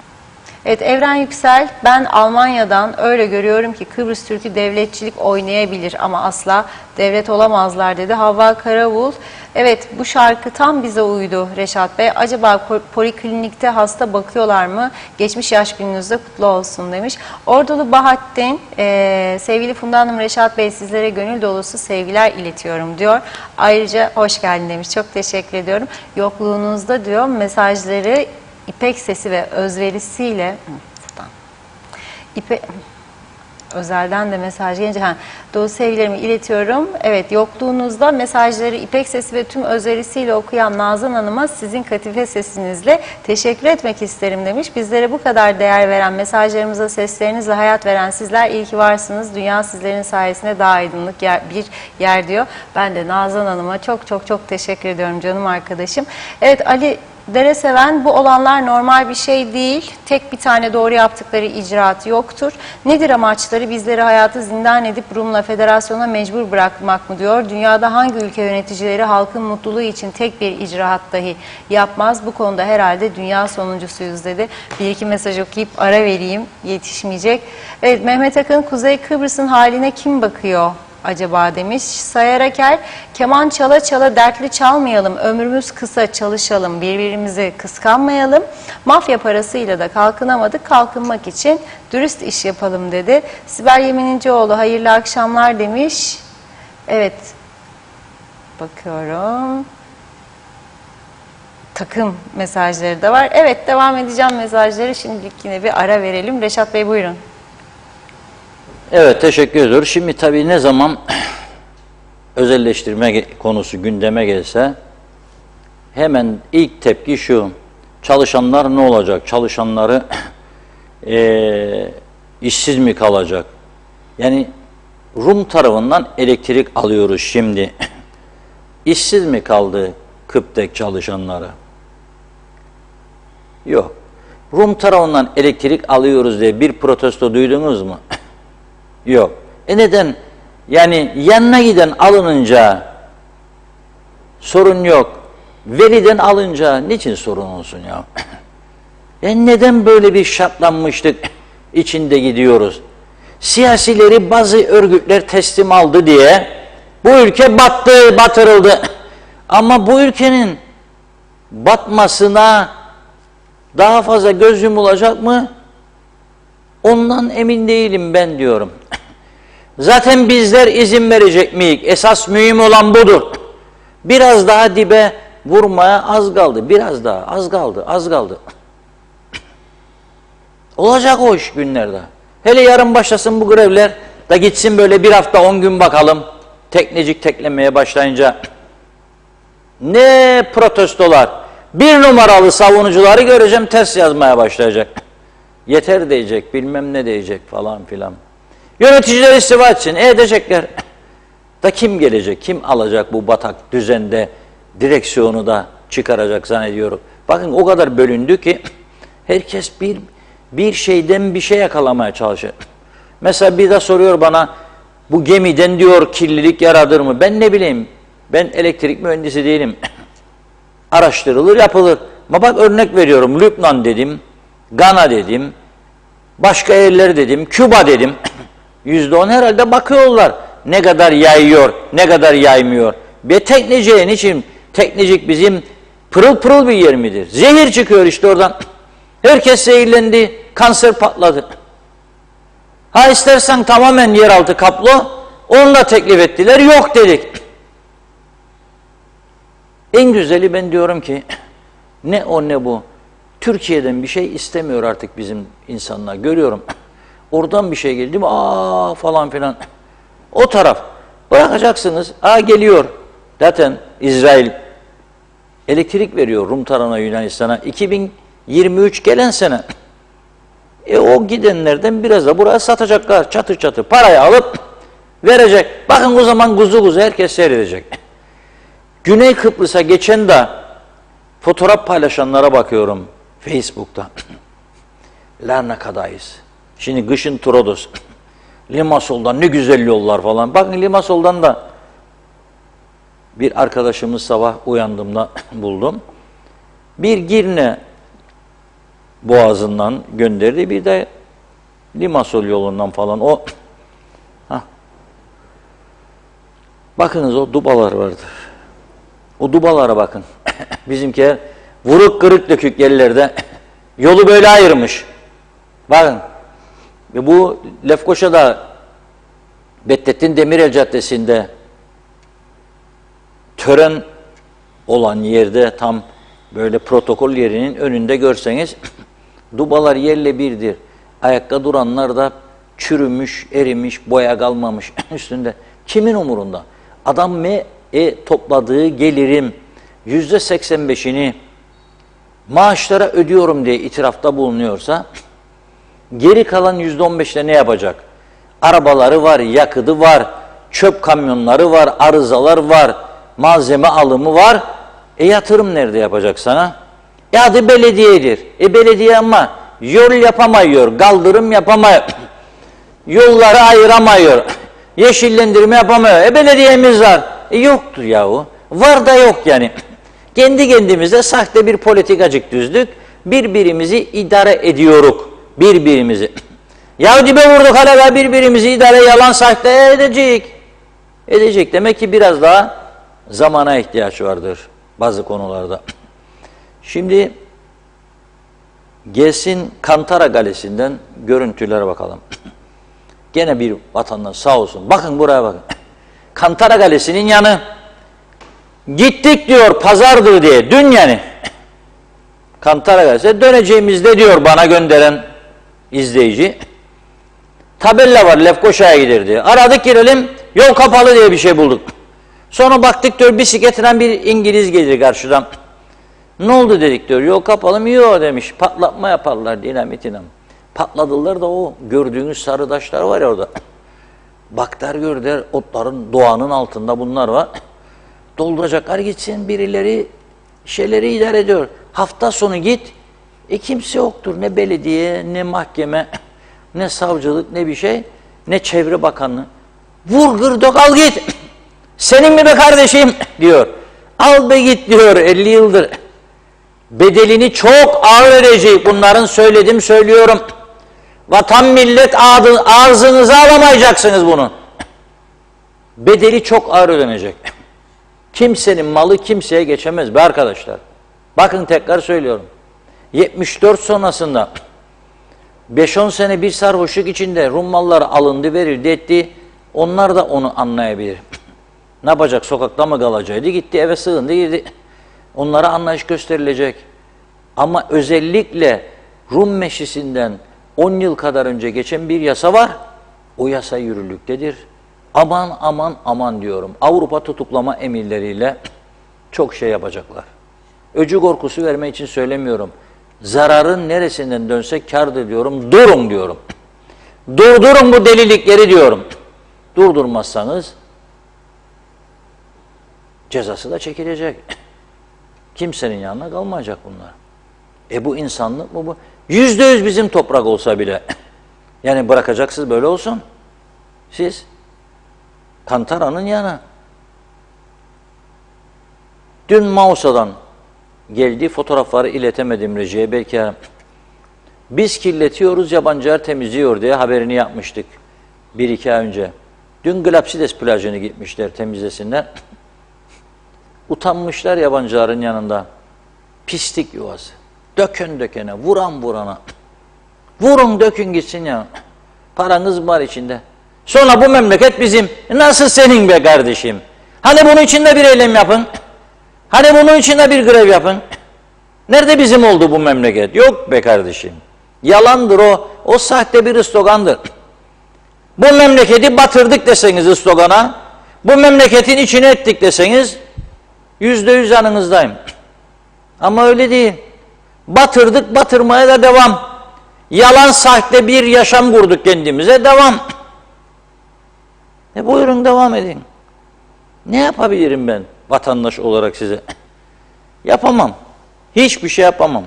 Evet, Evren Yüksel, ben Almanya'dan öyle görüyorum ki Kıbrıs Türk'ü devletçilik oynayabilir ama asla devlet olamazlar dedi. Havva Karavul, evet bu şarkı tam bize uydu Reşat Bey. Acaba poliklinikte hasta bakıyorlar mı? Geçmiş yaş gününüzde kutlu olsun demiş. Ordulu Bahattin, sevgili Funda Hanım, Reşat Bey sizlere gönül dolusu sevgiler iletiyorum diyor. Ayrıca hoş geldin demiş. Çok teşekkür ediyorum. Yokluğunuzda diyor mesajları İpek sesi ve özverisiyle özelden de mesaj gelince dolu sevgilerimi iletiyorum. Evet, yokluğunuzda mesajları İpek sesi ve tüm özverisiyle okuyan Nazan Hanım'a sizin katife sesinizle teşekkür etmek isterim demiş. Bizlere bu kadar değer veren, mesajlarımıza seslerinizle hayat veren sizler iyi ki varsınız. Dünya sizlerin sayesinde daha aydınlık bir yer diyor. Ben de Nazan Hanım'a çok teşekkür ediyorum canım arkadaşım. Evet, Ali Dereseven, bu olanlar normal bir şey değil. Tek bir tane doğru yaptıkları icraat yoktur. Nedir amaçları? Bizleri hayatı zindan edip Rum'la federasyona mecbur bırakmak mı diyor. Dünyada hangi ülke yöneticileri halkın mutluluğu için tek bir icraat dahi yapmaz? Bu konuda herhalde dünya sonuncusuyuz dedi. Bir iki mesaj okuyup ara vereyim. Yetişmeyecek. Evet, Mehmet Akın, Kuzey Kıbrıs'ın haline kim bakıyor acaba demiş. Sayar Aker, keman çala çala dertli çalmayalım, ömrümüz kısa çalışalım, birbirimizi kıskanmayalım, mafya parasıyla da kalkınamadık, kalkınmak için dürüst iş yapalım dedi. Sibel Yeminicioğlu, hayırlı akşamlar demiş. Evet, bakıyorum. Takım mesajları da var. Evet, devam edeceğim mesajları. Şimdilik yine bir ara verelim. Reşat Bey buyurun. Evet, teşekkür ediyoruz. Şimdi tabii ne zaman özelleştirme konusu gündeme gelse hemen ilk tepki şu: çalışanlar ne olacak? Çalışanları işsiz mi kalacak? Yani Rum tarafından elektrik alıyoruz şimdi. İşsiz mi kaldı Kıptek çalışanları? Yok. Rum tarafından elektrik alıyoruz diye bir protesto duydunuz mu? Yok. Neden? Yani yanına giden alınınca sorun yok. Veliden alınca niçin sorun olsun ya? Neden böyle bir şartlanmışlık içinde gidiyoruz? Siyasileri bazı örgütler teslim aldı diye bu ülke battı, batırıldı. Ama bu ülkenin batmasına daha fazla göz yumulacak mı? Ondan emin değilim ben diyorum. Zaten bizler izin verecek miyiz? Esas mühim olan budur. Biraz daha dibe vurmaya az kaldı. Biraz daha az kaldı. Olacak o iş günlerde. Hele yarın başlasın bu grevler da gitsin böyle bir hafta 10 gün bakalım. Teknecik teklemeye başlayınca ne protestolar. Bir numaralı savunucuları göreceğim ters yazmaya başlayacak. Yeter diyecek, bilmem ne diyecek falan filan. Yöneticiler istifa etsin, edecekler. Da kim gelecek, kim alacak bu batak düzende direksiyonu da çıkaracak zannediyorum. Bakın o kadar bölündü ki herkes bir şeyden bir şey yakalamaya çalışıyor. Mesela bir de soruyor bana, bu gemiden diyor kirlilik yaradır mı? Ben ne bileyim, ben elektrik mühendisi değilim. Araştırılır, yapılır. Ama bak örnek veriyorum, Lübnan dedim, Gana dedim, başka yerler dedim, Küba dedim. %10 herhalde bakıyorlar ne kadar yayıyor, ne kadar yaymıyor. Ve tekneciye niçin? Teknecik bizim pırıl pırıl bir yer midir? Zehir çıkıyor işte oradan. Herkes zehirlendi, kanser patladı. Ha istersen tamamen yeraltı kaplı, onu da teklif ettiler, yok dedik. En güzeli ben diyorum ki, Ne o ne bu. Türkiye'den bir şey istemiyor artık bizim insanlar. Görüyorum. Oradan bir şey geldi mi aa falan filan. O taraf. Bırakacaksınız. Aa geliyor. Zaten İsrail elektrik veriyor Rum tarafına Yunanistan'a. 2023 gelen sene. O gidenlerden biraz da buraya satacaklar. Çatır çatır parayı alıp verecek. Bakın o zaman kuzu kuzu herkes seyredecek. Güney Kıbrıs'a geçen de fotoğraf paylaşanlara bakıyorum Facebook'ta. Larnaka'dayız. Şimdi kışın Trodos. Limassol'dan ne güzel yollar falan. Bakın Limassol'dan da bir arkadaşımız sabah uyandığımda buldum. Bir Girne Boğazı'ndan gönderdi. Bir de Limassol yolundan falan. O bakınız o dubalar vardır. O dubalara bakın. Bizimkiler vuruk kırık dökük yerlerde yolu böyle ayırmış. Bakın. Ve bu Lefkoşa'da Bedrettin Demirel Caddesi'nde tören olan yerde tam böyle protokol yerinin önünde görseniz dubalar yerle birdir. Ayakta duranlar da çürümüş, erimiş, boya kalmamış üstünde. Kimin umurunda? Adam topladığı gelirim %85'ini maaşlara ödüyorum diye itirafta bulunuyorsa geri kalan %15'te ne yapacak? Arabaları var, yakıtı var, çöp kamyonları var, arızalar var, malzeme alımı var. Yatırım nerede yapacak sana? Hadi belediyedir. Belediye ama yol yapamıyor, kaldırım yapamıyor, yolları ayıramıyor, yeşillendirme yapamıyor. Belediyemiz var. Yoktur yahu. Var da yok yani. Kendi kendimize sahte bir politikacık düzdük. Birbirimizi idare ediyoruz. Birbirimizi. Ya dibe vurduk hala birbirimizi idare yalan sahte edecek. Edecek. Demek ki biraz daha zamana ihtiyaç vardır bazı konularda. Şimdi gelsin Kantara Galesi'nden görüntülere bakalım. Gene bir vatandaş sağ olsun. Bakın buraya bakın. Kantara Galesi'nin yanı. Gittik diyor pazardır diye. Dün yani. Kantara Galesi'ne döneceğimizde diyor bana gönderen izleyici. Tabella var Lefkoşa'ya gider diye. Aradık girelim yol kapalı diye bir şey bulduk. Sonra baktık diyor bisikletle bir İngiliz gelir karşıdan. Ne oldu dedik diyor yol kapalı mı? Yok demiş patlatma yaparlar dinamitle. Patladılar da o gördüğünüz sarı taşlar var ya orada. Baktar gördüler otların doğanın altında bunlar var. Dolduracaklar gitsin birileri şeyleri idare ediyor. Hafta sonu git kimse yoktur ne belediye ne mahkeme ne savcılık ne bir şey ne çevre bakanlığı. Vur gır dök al git. Senin mi be kardeşim diyor. Al be git diyor 50 yıldır. Bedelini çok ağır ödeyecek bunların söylüyorum. Vatan millet ağzınıza alamayacaksınız bunu. Bedeli çok ağır ödenecek. Kimsenin malı kimseye geçemez be arkadaşlar. Bakın tekrar söylüyorum. 74 sonrasında 5-10 sene bir sarhoşluk içinde Rum malları alındı verildi etti. Onlar da onu anlayabilir. Ne yapacak sokakta mı kalacaktı gitti eve sığındı girdi. Onlara anlayış gösterilecek. Ama özellikle Rum Meclisi'nden 10 yıl kadar önce geçen bir yasa var. O yasa yürürlüktedir. Aman aman aman diyorum. Avrupa tutuklama emirleriyle çok şey yapacaklar. Öcü korkusu vermek için söylemiyorum. Zararın neresinden dönse kârdır diyorum. Durun diyorum. Durdurun bu delilikleri diyorum. Durdurmazsanız cezası da çekilecek. Kimsenin yanına kalmayacak bunlar. Bu insanlık mı bu? %100 bizim toprak olsa bile. Yani bırakacaksınız böyle olsun. Siz Kantara'nın yanı. Dün Mausa'dan geldi fotoğrafları iletemedim rejiye belki. Biz kirletiyoruz yabancılar temizliyor diye haberini yapmıştık 1-2 ay önce. Dün Glapsides plajını gitmişler temizlesinler. Utanmışlar yabancıların yanında. Pislik yuvası. Dökün dökene, vuran vurana. Vurun dökün gitsin ya. Paranız var içinde. Sonra bu memleket bizim. Nasıl senin be kardeşim? Hani bunun için de bir eylem yapın. Hani bunun için de bir grev yapın. Nerede bizim oldu bu memleket? Yok be kardeşim. Yalandır o. O sahte bir slogandır. Bu memleketi batırdık deseniz slogana, bu memleketin içine ettik deseniz %100 yanınızdayım. Ama öyle değil. Batırdık, batırmaya da devam. Yalan sahte bir yaşam kurduk kendimize, devam. Buyurun devam edin. Ne yapabilirim ben vatandaş olarak size? Yapamam. Hiçbir şey yapamam.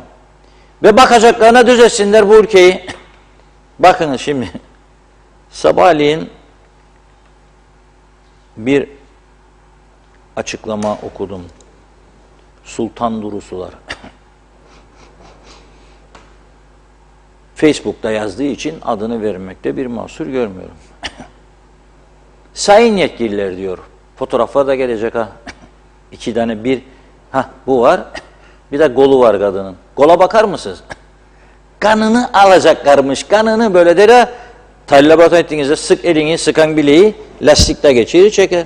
Ve bakacaklarına düzelsinler bu ülkeyi. Bakın şimdi sabahleyin bir açıklama okudum. Sultan Durusular. Facebook'ta yazdığı için adını vermekte bir mahsur görmüyorum. Sayın yetkililer diyor. Fotoğraflar da gelecek ha. 2 tane bir. Bu var. Bir de kolu var kadının. Kola bakar mısınız? Kanını alacaklarmış. Kanını böyle de laboratuvar ettiğinizde sık elini, sıkan bileği lastikte geçirir çeker.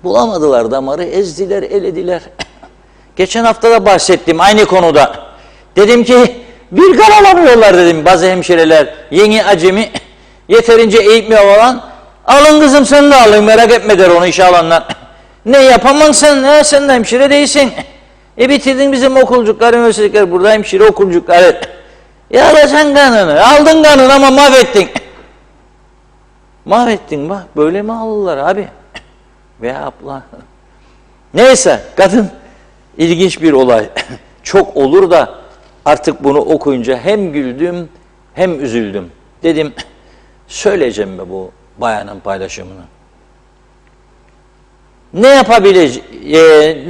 Bulamadılar damarı, ezdiler, elediler. Geçen hafta da bahsettim aynı konuda. Dedim ki bir kan alamıyorlar dedim bazı hemşireler. Yeni acemi, yeterince eğitmiyor olan. Alın kızım sen de alın, merak etme der onu işe alanlar. Ne yapamam sen, sen de hemşire değilsin. Bitirdin bizim okulcuklar, üniversiteler, burada hemşire okulcuklar. Alacaksın kanını, aldın kanını ama mahvettin. Mahvettin bak, böyle mi alırlar abi? Veya abla. Neyse, kadın ilginç bir olay. Çok olur da artık bunu okuyunca hem güldüm hem üzüldüm. Dedim, söyleyeceğim mi bu bayanın paylaşımını? Ne yapabilir?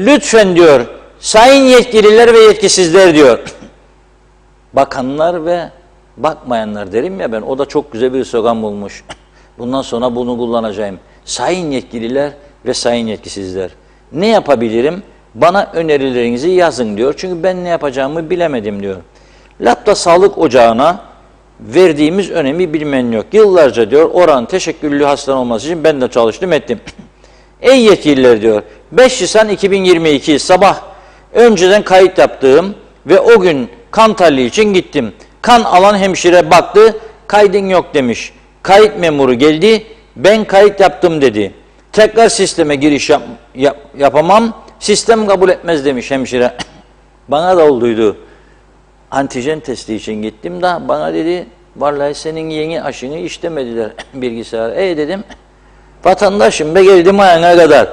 Lütfen diyor, sayın yetkililer ve yetkisizler diyor. Bakanlar ve bakmayanlar derim ya ben, o da çok güzel bir slogan bulmuş. Bundan sonra bunu kullanacağım. Sayın yetkililer ve sayın yetkisizler. Ne yapabilirim? Bana önerilerinizi yazın diyor. Çünkü ben ne yapacağımı bilemedim diyor. Lapta Sağlık Ocağı'na verdiğimiz önemi bilmeyen yok. Yıllarca diyor oranın teşekküllü hastane olması için ben de çalıştım ettim. Ey yetkililer diyor, 5 Nisan 2022 sabah önceden kayıt yaptığım ve o gün kan tahlili için gittim. Kan alan hemşire baktı, kaydın yok demiş. Kayıt memuru geldi, ben kayıt yaptım dedi. Tekrar sisteme giriş yapamam, sistem kabul etmez demiş hemşire. Bana da olduydu. Antijen testi için gittim de bana dedi, vallahi senin yeni aşını işlemediler bilgisayar. Dedim, vatandaşım be geldim ayağına kadar.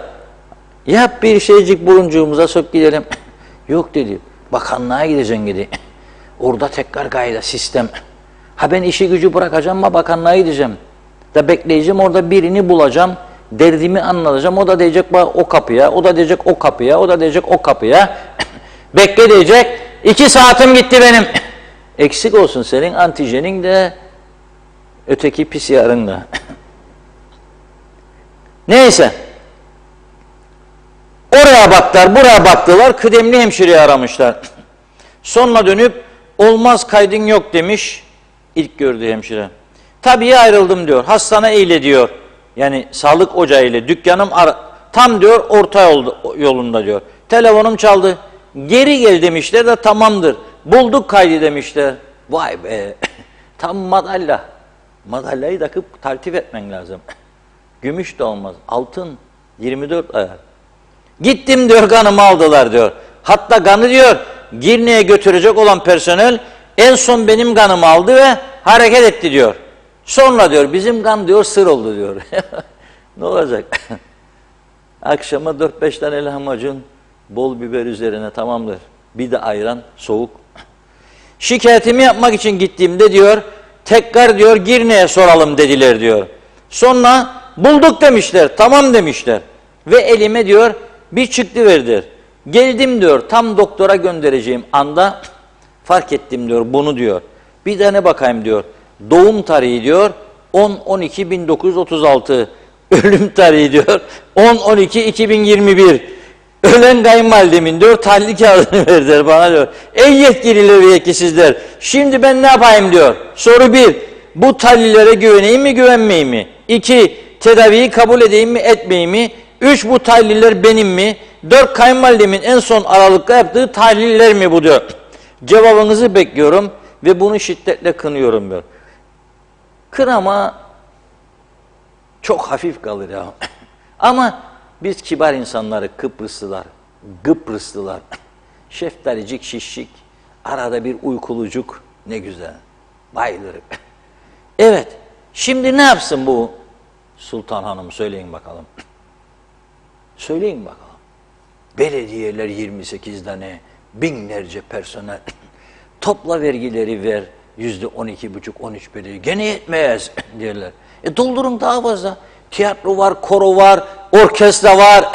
Yap bir şeycik buruncuğumuza sok gidelim. Yok dedi, bakanlığa gideceksin dedi. Orada tekrar kayda sistem. Ben işi gücü bırakacağım ama bakanlığa gideceğim. Da bekleyeceğim orada birini bulacağım. Derdimi anlatacağım. O da diyecek bak o kapıya, o da diyecek o kapıya, o da diyecek o kapıya. Bekle diyecek. 2 saatim gitti benim. Eksik olsun senin antijenin de öteki PCR'ın da. Neyse. Oraya baktılar, buraya baktılar. Kıdemli hemşireyi aramışlar. Sonra dönüp olmaz kaydın yok demiş. İlk gördüğü hemşire. Tabii ayrıldım diyor. Hastane eyle diyor. Yani sağlık ocağı ile dükkanım tam diyor orta yolunda diyor. Telefonum çaldı. Geri gel demişler de tamamdır. Bulduk kaydı demişler. Vay be. Tam madalya. Madalyayı takıp taltif etmen lazım. Gümüş de olmaz. Altın 24 ayar. Gittim diyor kanımı aldılar diyor. Hatta kanı diyor Girne'ye götürecek olan personel en son benim kanımı aldı ve hareket etti diyor. Sonra diyor bizim kan diyor sır oldu diyor. Ne olacak? Akşama 4-5 tane lahmacun bol biber üzerine tamamdır. Bir de ayran soğuk. Şikayetimi yapmak için gittiğimde diyor tekrar diyor Girne'ye soralım dediler diyor. Sonra bulduk demişler, tamam demişler. Ve elime diyor bir çıktı verdiler. Geldim diyor tam doktora göndereceğim anda fark ettim diyor bunu diyor. Bir tane bakayım diyor. Doğum tarihi diyor 10-12-1936. Ölüm tarihi diyor 10-12-2021. Ölen kayınvalidemin diyor tahlil kağıdını verdiler bana diyor. Ey yetkililer ve yetkisizler şimdi ben ne yapayım diyor. Soru 1. Bu tahlillere güveneyim mi güvenmeyeyim mi? 2. Tedaviyi kabul edeyim mi etmeyeyim mi? 3. Bu tahliller benim mi? 4. Kayınvalidemin en son aralıkta yaptığı tahliller mi bu diyor. Cevabınızı bekliyorum ve bunu şiddetle kınıyorum diyor. Kınama çok hafif kalır ya. Ama biz kibar insanları, Kıbrıslılar, şeftalicik, şişik, arada bir uykulucuk, ne güzel, bayılırım. Evet, şimdi ne yapsın bu Sultan Hanım, söyleyin bakalım. Söyleyin bakalım. Belediyeler 28 tane, binlerce personel, topla vergileri ver, %12,5-13 belediye, gene yetmez diyorlar. Doldurun daha fazla. Tiyatro var, koro var, orkestra var,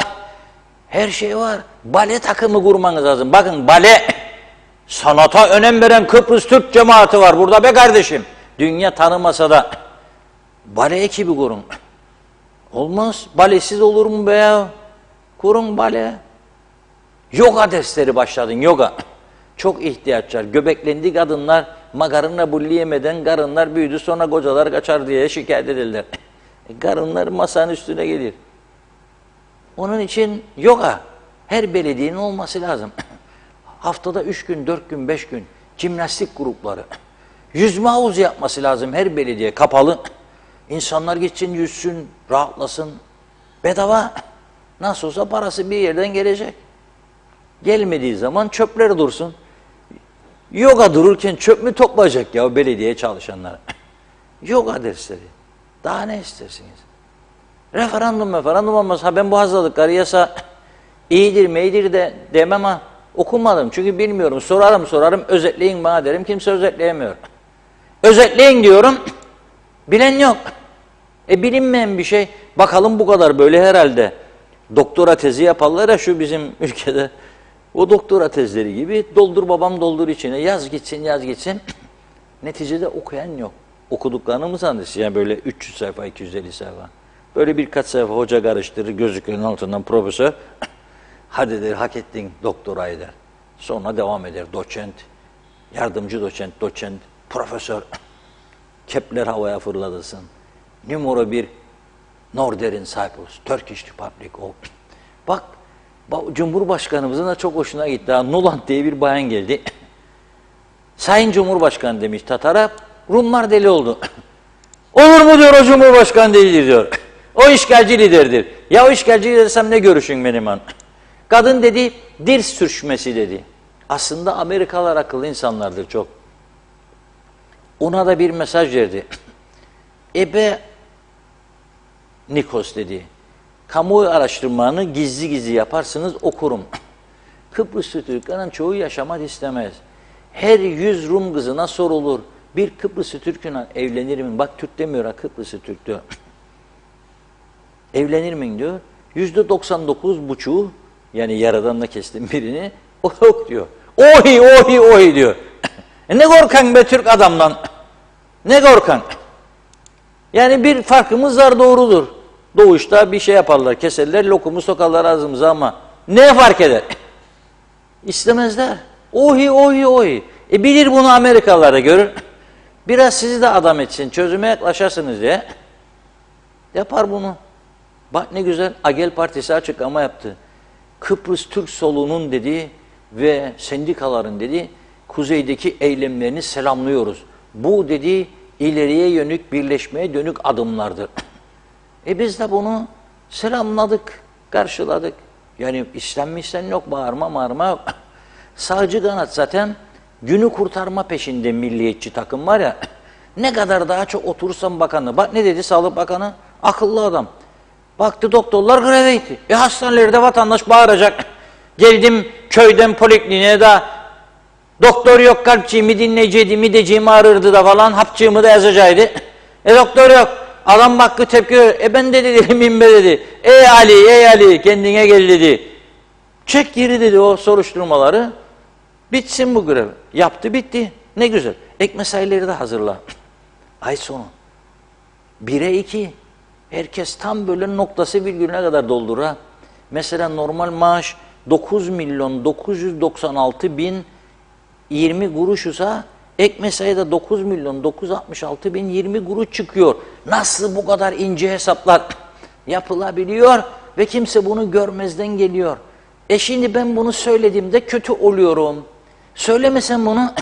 her şey var. Bale takımı kurmanız lazım. Bakın bale, sanata önem veren Kıbrıs Türk cemaati var burada be kardeşim. Dünya tanımasa da bale ekibi kurun. Olmaz. Balesiz olur mu be ya? Kurun bale. Yoga dersleri başladın, yoga. Çok ihtiyaç var. Göbeklendi kadınlar, makarna bulli yemeden karınlar büyüdü, sonra kocalar kaçar diye şikayet edildiler. Karınlar masanın üstüne gelir. Onun için yoga her belediyenin olması lazım. Haftada 3 gün, 4 gün, 5 gün jimnastik grupları. Yüzme havuzu yapması lazım her belediye, kapalı. İnsanlar gitsin, yüzsün, rahatlasın. Bedava. Nasıl olsa parası bir yerden gelecek. Gelmediği zaman çöpler dursun. Yoga dururken çöp mü toplayacak ya belediye çalışanlar? Yoga dersleri. Daha ne istersiniz? Referandum olmaz. Ha ben bu hazırlıkları yasa iyidir meydir de demem ha. Okumadım çünkü bilmiyorum. Sorarım, özetleyin bana derim. Kimse özetleyemiyor. Özetleyin diyorum, bilen yok. Bilinmeyen bir şey. Bakalım bu kadar böyle herhalde. Doktora tezi yaparlar ya şu bizim ülkede. O doktora tezleri gibi doldur babam doldur içine. Yaz gitsin. Neticede okuyan yok. Okuduklarını mı sandınız? Yani böyle 300 sayfa, 250 sayfa. Böyle birkaç sayfa hoca karıştırır, gözlüklerin altından profesör. Hadi der, hak ettin doktorayı der. Sonra devam eder. Doçent, yardımcı doçent, profesör. Kepler havaya fırladısın. Numara 1 Northern Cyprus, Turkish Republic. Bak, Cumhurbaşkanımızın da çok hoşuna gitti. Nuland diye bir bayan geldi. Sayın Cumhurbaşkanı demiş Tatar'a, Rumlar deli oldu. Olur mu diyor, o Cumhurbaşkanı değildir diyor. O işgalci liderdir. Ya o işgalci lidersem ne görüşün benim an? Kadın dedi, dil sürçmesi dedi. Aslında Amerikalılar akıllı insanlardır çok. Ona da bir mesaj verdi. Ebe Nikos dedi. Kamuoyu araştırmanı gizli yaparsınız, okurum. Kıbrıslı Türklerin çoğu yaşamak istemez. Her 100 Rum kızına sorulur. Bir Kıbrıslı Türk'üne evlenir mi? Bak Türk demiyor ha, Kıbrıslı Türk diyor. Evlenir mi diyor. %99,5'u yani yaradanla kestim birini, o yok diyor. Ohi diyor. Ne korkan be Türk adamdan? Ne korkan? Yani bir farkımız var, doğrudur. Doğuşta bir şey yaparlar, keserler, lokumu sokarlar ağzımıza ama ne fark eder? İstemezler. Ohi. Bilir bunu Amerikalılar da görür. Biraz sizi de adam etsin, çözüme yaklaşarsınız diye. Yapar bunu. Bak ne güzel, Agel Partisi açıklama yaptı. Kıbrıs Türk soluğunun dediği ve sendikaların dediği kuzeydeki eylemlerini selamlıyoruz. Bu dediği ileriye yönük, birleşmeye dönük adımlardır. Biz de bunu selamladık, karşıladık. Yani İslam yok, bağırma yok. Sağcı kanat zaten günü kurtarma peşinde milliyetçi takım var ya. Ne kadar daha çok oturursam bakanı. Bak ne dedi Sağlık Bakanı? Akıllı adam. Baktı doktorlar greve gitti. Hastanelerde vatandaş bağıracak. Geldim köyden polikliniğe de doktor yok, kalpçiğimi dinleyeceydi, mideciğim ağrırdı da falan, hapçığımı da yazacaktı. Doktor yok. Adam baktı tepki veriyor. Ben de dedi minbe dedi. Ey Ali kendine gel dedi. Çek geri dedi o soruşturmaları. Bitsin bu grev. Yaptı bitti. Ne güzel. Ek mesaileri de hazırla. Ay sonu. 1'e 2. Herkes tam böyle noktası virgülüne kadar doldurur ha. Mesela normal maaş 9.996.020 kuruşsa ek mesai de 9.966.020 kuruş çıkıyor. Nasıl bu kadar ince hesaplar yapılabiliyor ve kimse bunu görmezden geliyor. Şimdi ben bunu söylediğimde kötü oluyorum. Söylemesen bunu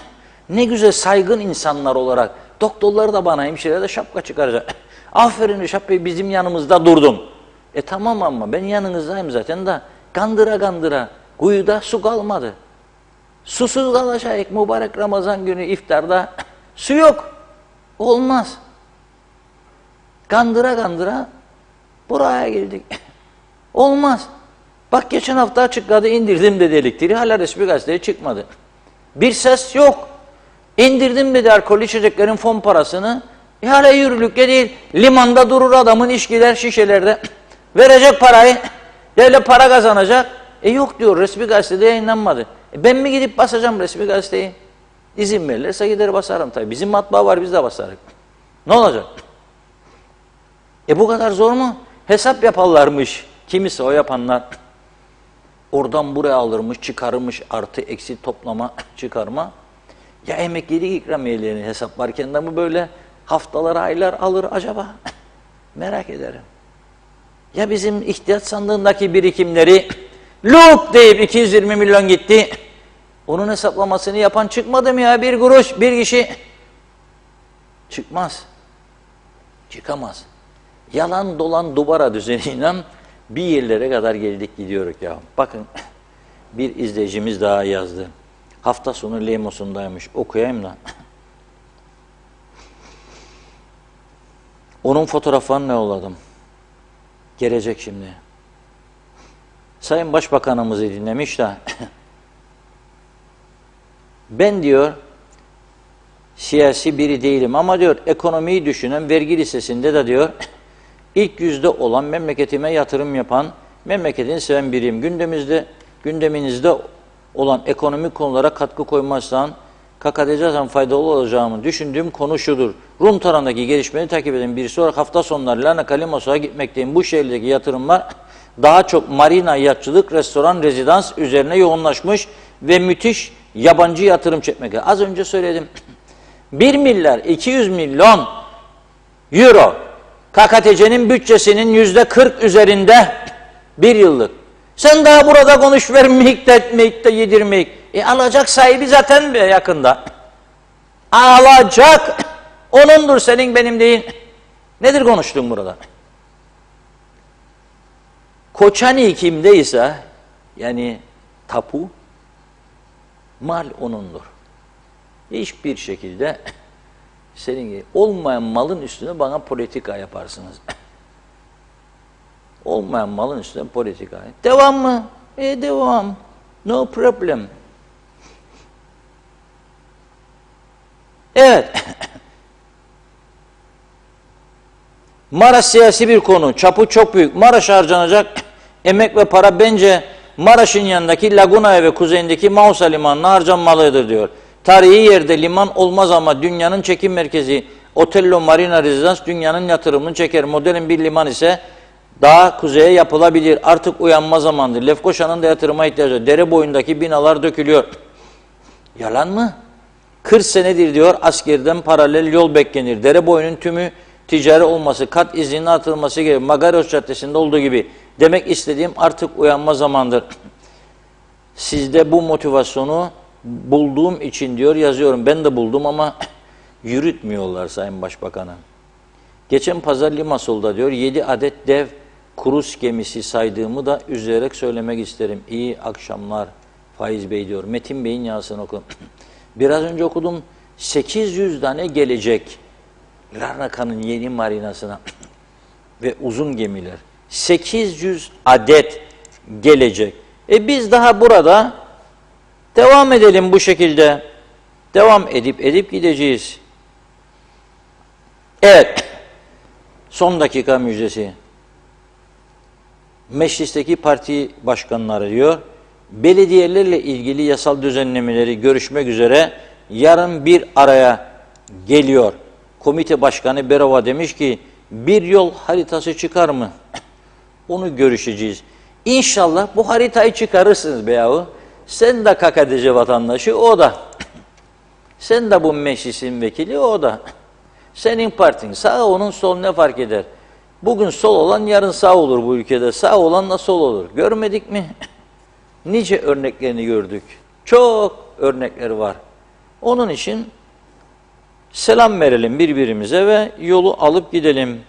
ne güzel saygın insanlar olarak doktorlar da bana, hemşireler de şapka çıkaracak. Aferin Reşat Bey, bizim yanımızda durdun. Tamam ama ben yanınızdayım zaten da kandıra kandıra kuyuda su kalmadı. Susuz kalacak mübarek Ramazan günü iftarda su yok. Olmaz. Kandıra kandıra buraya geldik. Olmaz. Bak geçen hafta açıkladı, indirdim dedi elektriği, hala resmi gazeteye çıkmadı. Bir ses yok. İndirdim dedi alkollü içeceklerin fon parasını. Hala yürürlükte değil. Limanda durur adamın içkiler şişelerde. Verecek parayı. Devlet para kazanacak. Yok diyor, resmi gazetede yayınlanmadı. Ben mi gidip basacağım resmi gazeteyi? İzin verirlerse gider basarım tabii. Bizim matbaa var, biz de basarız. Ne olacak? Bu kadar zor mu? Hesap yaparlarmış. Kimisi o yapanlar. Oradan buraya alırmış, çıkarırmış, artı eksi toplama, çıkarma. Ya emeklilik ikramiyelerini hesaplarken de mi böyle haftalar, aylar alır acaba? Merak ederim. Ya bizim ihtiyaç sandığındaki birikimleri lup deyip 220 milyon gitti. Onun hesaplamasını yapan çıkmadı mı ya? Bir kuruş, bir kişi. Çıkmaz. Çıkamaz. Yalan dolan duvara düzeniyle bir yerlere kadar geldik gidiyoruz ya. Bakın bir izleyicimiz daha yazdı. Hafta sonu Lemos'undaymış. Okuyayım da. Onun fotoğrafını ne yolladım? Gelecek şimdi. Sayın Başbakanımızı dinlemiş de ben diyor siyasi biri değilim ama diyor ekonomiyi düşünen vergi listesinde de diyor ilk yüzde olan, memleketime yatırım yapan, memleketini seven biriyim. Gündeminizde olan ekonomik konulara katkı koymazsan, KKTC'den faydalı olacağımı düşündüğüm konu şudur. Rum tarafındaki gelişmeleri takip eden birisi olarak hafta sonları Larnaca Limos'a gitmekteyim. Bu şehirdeki yatırımlar daha çok marina, yatçılık, restoran, rezidans üzerine yoğunlaşmış ve müthiş yabancı yatırım çekmekte. Az önce söyledim. 1 milyar 200 milyon euro KKTC'nin bütçesinin %40 üzerinde bir yıllık. Sen daha burada konuş, vermeyik de yedirmeyik. Alacak sahibi zaten yakında. Alacak. Onundur, senin benim değil. Nedir konuştuğun burada? Koçani kimdeyse, yani tapu, mal onundur. Hiçbir şekilde senin gibi olmayan malın üstüne bana politika yaparsınız. Olmayan malın üstüne politika. Devam mı? Devam. No problem. Evet. Maraş siyasi bir konu. Çapı çok büyük. Maraş harcanacak emek ve para bence Maraş'ın yanındaki Laguna ve kuzeyindeki Mausa limanına harcanmalıdır diyor. Tarihi yerde liman olmaz ama dünyanın çekim merkezi Otello Marina Residence dünyanın yatırımını çeker. Modern bir liman ise daha kuzeye yapılabilir. Artık uyanma zamandır. Lefkoşa'nın da yatırıma ihtiyacı var. Dere boyundaki binalar dökülüyor. Yalan mı? 40 senedir diyor askerden paralel yol beklenir. Dere boyunun tümü ticari olması, kat izninin atılması gibi Magaros Caddesi'nde olduğu gibi. Demek istediğim artık uyanma zamandır. Sizde bu motivasyonu bulduğum için diyor yazıyorum. Ben de buldum ama yürütmüyorlar Sayın Başbakanım. Geçen pazar Limasol'da diyor 7 adet dev kruz gemisi saydığımı da üzülerek söylemek isterim. İyi akşamlar Faiz Bey diyor. Metin Bey'in yazısını okudum. Biraz önce okudum. 800 tane gelecek Larnaca'nın yeni marinasına ve uzun gemiler. 800 adet gelecek. Biz daha burada devam edelim bu şekilde. Devam edip gideceğiz. Evet. Son dakika müjdesi. Meclisteki parti başkanları diyor, belediyelerle ilgili yasal düzenlemeleri görüşmek üzere yarın bir araya geliyor. Komite Başkanı Berova demiş ki, bir yol haritası çıkar mı? Onu görüşeceğiz. İnşallah bu haritayı çıkarırsınız be yahu. Sen de KKTC vatandaşı, o da. Sen de bu meclisin vekili, o da. Senin partin sağ, onun sol, ne fark eder? Bugün sol olan yarın sağ olur bu ülkede. Sağ olan da sol olur. Görmedik mi? Nice örneklerini gördük. Çok. örnekleri var. Onun için selam verelim birbirimize ve yolu alıp gidelim.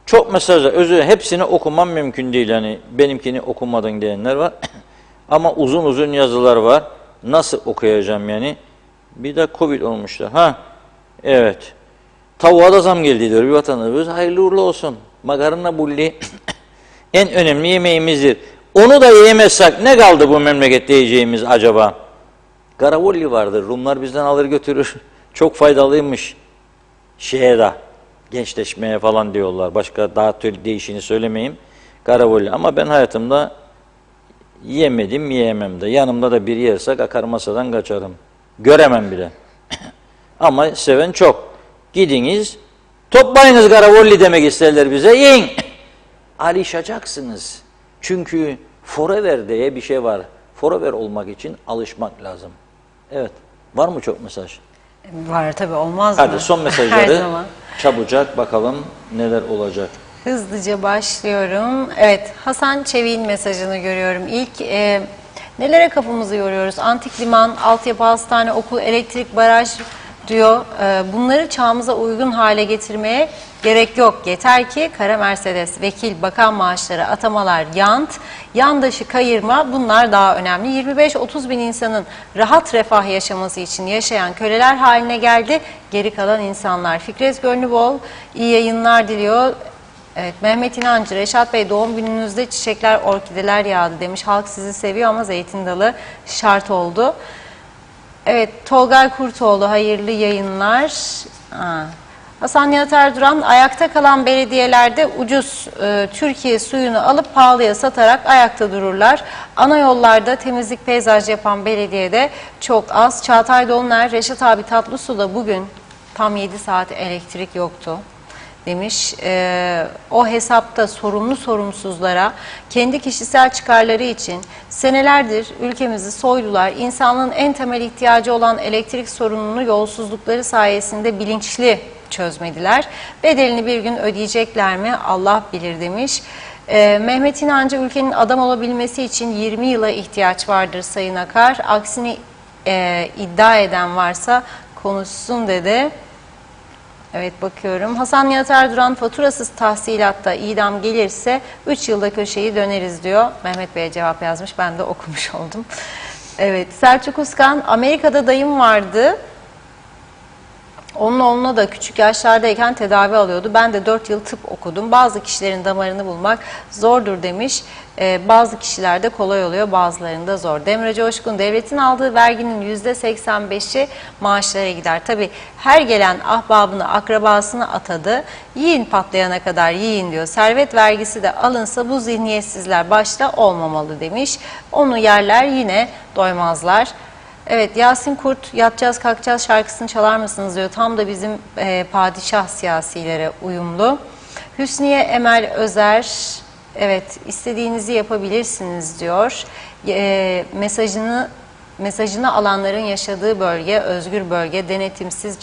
Çok mesajlar, özür hepsini okumam mümkün değil. Yani benimkini okumadın diyenler var. Ama uzun uzun yazılar var. Nasıl okuyacağım yani? Bir de Covid olmuşlar. Ha, evet. Tavuğa da zam geldi diyor bir vatandaşımız. Hayırlı uğurlu olsun. Makarna bulli en önemli yemeğimizdir. Onu da yiyemezsek ne kaldı bu memlekette yiyeceğimiz acaba? Garavolli vardır. Rumlar bizden alır götürür. Çok faydalıymış. Şeye de gençleşmeye falan diyorlar. Başka daha değişini söylemeyeyim. Garavolli. Ama ben hayatımda yemedim, yiyemem de. Yanımda da biri yersek akar masadan kaçarım. Göremem bile. Ama seven çok. Gidiniz, toplayınız garavolli demek isterler bize. Yiyin. Alışacaksınız. Çünkü forever diye bir şey var. Forever olmak için alışmak lazım. Evet. Var mı çok mesaj? Var tabii, olmaz mı? Hadi son Her mesajları zaman. çabucak bakalım neler olacak. Hızlıca başlıyorum. Evet, Hasan Çevik'in mesajını görüyorum. İlk nelere kafamızı yoruyoruz? Antik liman, altyapı, hastane, okul, elektrik, baraj diyor. Bunları çağımıza uygun hale getirmeye gerek yok. Yeter ki kara Mercedes, vekil, bakan maaşları, atamalar, yandaşı kayırma, bunlar daha önemli. 25-30 bin insanın rahat refah yaşaması için yaşayan köleler haline geldi geri kalan insanlar. Fikret Gönlübol iyi yayınlar diliyor. Evet, Mehmet İnancı, Reşat Bey doğum gününüzde çiçekler, orkideler yağdı demiş. Halk sizi seviyor ama zeytin dalı şart oldu. Evet, Tolgay Kurtoğlu hayırlı yayınlar. Hasan Nihat Erduran, ayakta kalan belediyelerde ucuz Türkiye suyunu alıp pahalıya satarak ayakta dururlar. Ana yollarda temizlik, peyzaj yapan belediyede çok az. Çağatay Dolunay, Reşat abi Tatlısu'da bugün tam 7 saat elektrik yoktu demiş. O hesapta sorumlu sorumsuzlara kendi kişisel çıkarları için senelerdir ülkemizi soydular. İnsanlığın en temel ihtiyacı olan elektrik sorununu yolsuzlukları sayesinde bilinçli çözmediler. Bedelini bir gün ödeyecekler mi? Allah bilir demiş. Mehmet İnancı, ülkenin adam olabilmesi için 20 yıla ihtiyaç vardır Sayın Akar. Aksini iddia eden varsa konuşsun dedi. Evet, bakıyorum. Hasan Nihat Erduran, faturasız tahsilatta idam gelirse 3 yılda köşeyi döneriz diyor. Mehmet Bey'e cevap yazmış. Ben de okumuş oldum. Evet, Selçuk Uskan, Amerika'da dayım vardı. Onun oğluna da küçük yaşlardayken tedavi alıyordu. Ben de 4 yıl tıp okudum. Bazı kişilerin damarını bulmak zordur demiş. Bazı kişilerde kolay oluyor, bazılarında zor. Demre Coşkun, devletin aldığı verginin %85'i maaşlara gider. Tabii her gelen ahbabını, akrabasını atadı. Yiyin patlayana kadar yiyin diyor. Servet vergisi de alınsa bu zihniyetsizler başta olmamalı demiş. Onu yerler yine doymazlar. Evet, Yasin Kurt, yatacağız kalkacağız şarkısını çalar mısınız diyor. Tam da bizim padişah siyasilere uyumlu. Hüsniye Emel Özer, evet, istediğinizi yapabilirsiniz diyor. Mesajını alanların yaşadığı bölge, özgür bölge, denetimsiz,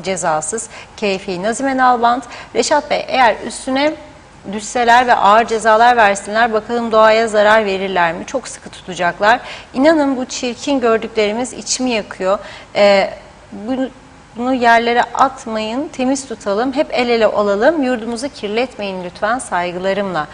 cezasız, keyfi. Nazime Nalbant, Reşat Bey, eğer üstüne düşseler ve ağır cezalar versinler, bakalım doğaya zarar verirler mi? Çok sıkı tutacaklar. İnanın bu çirkin gördüklerimiz içimi yakıyor. Bunu yerlere atmayın, temiz tutalım, hep el ele olalım, yurdumuzu kirletmeyin lütfen, saygılarımla.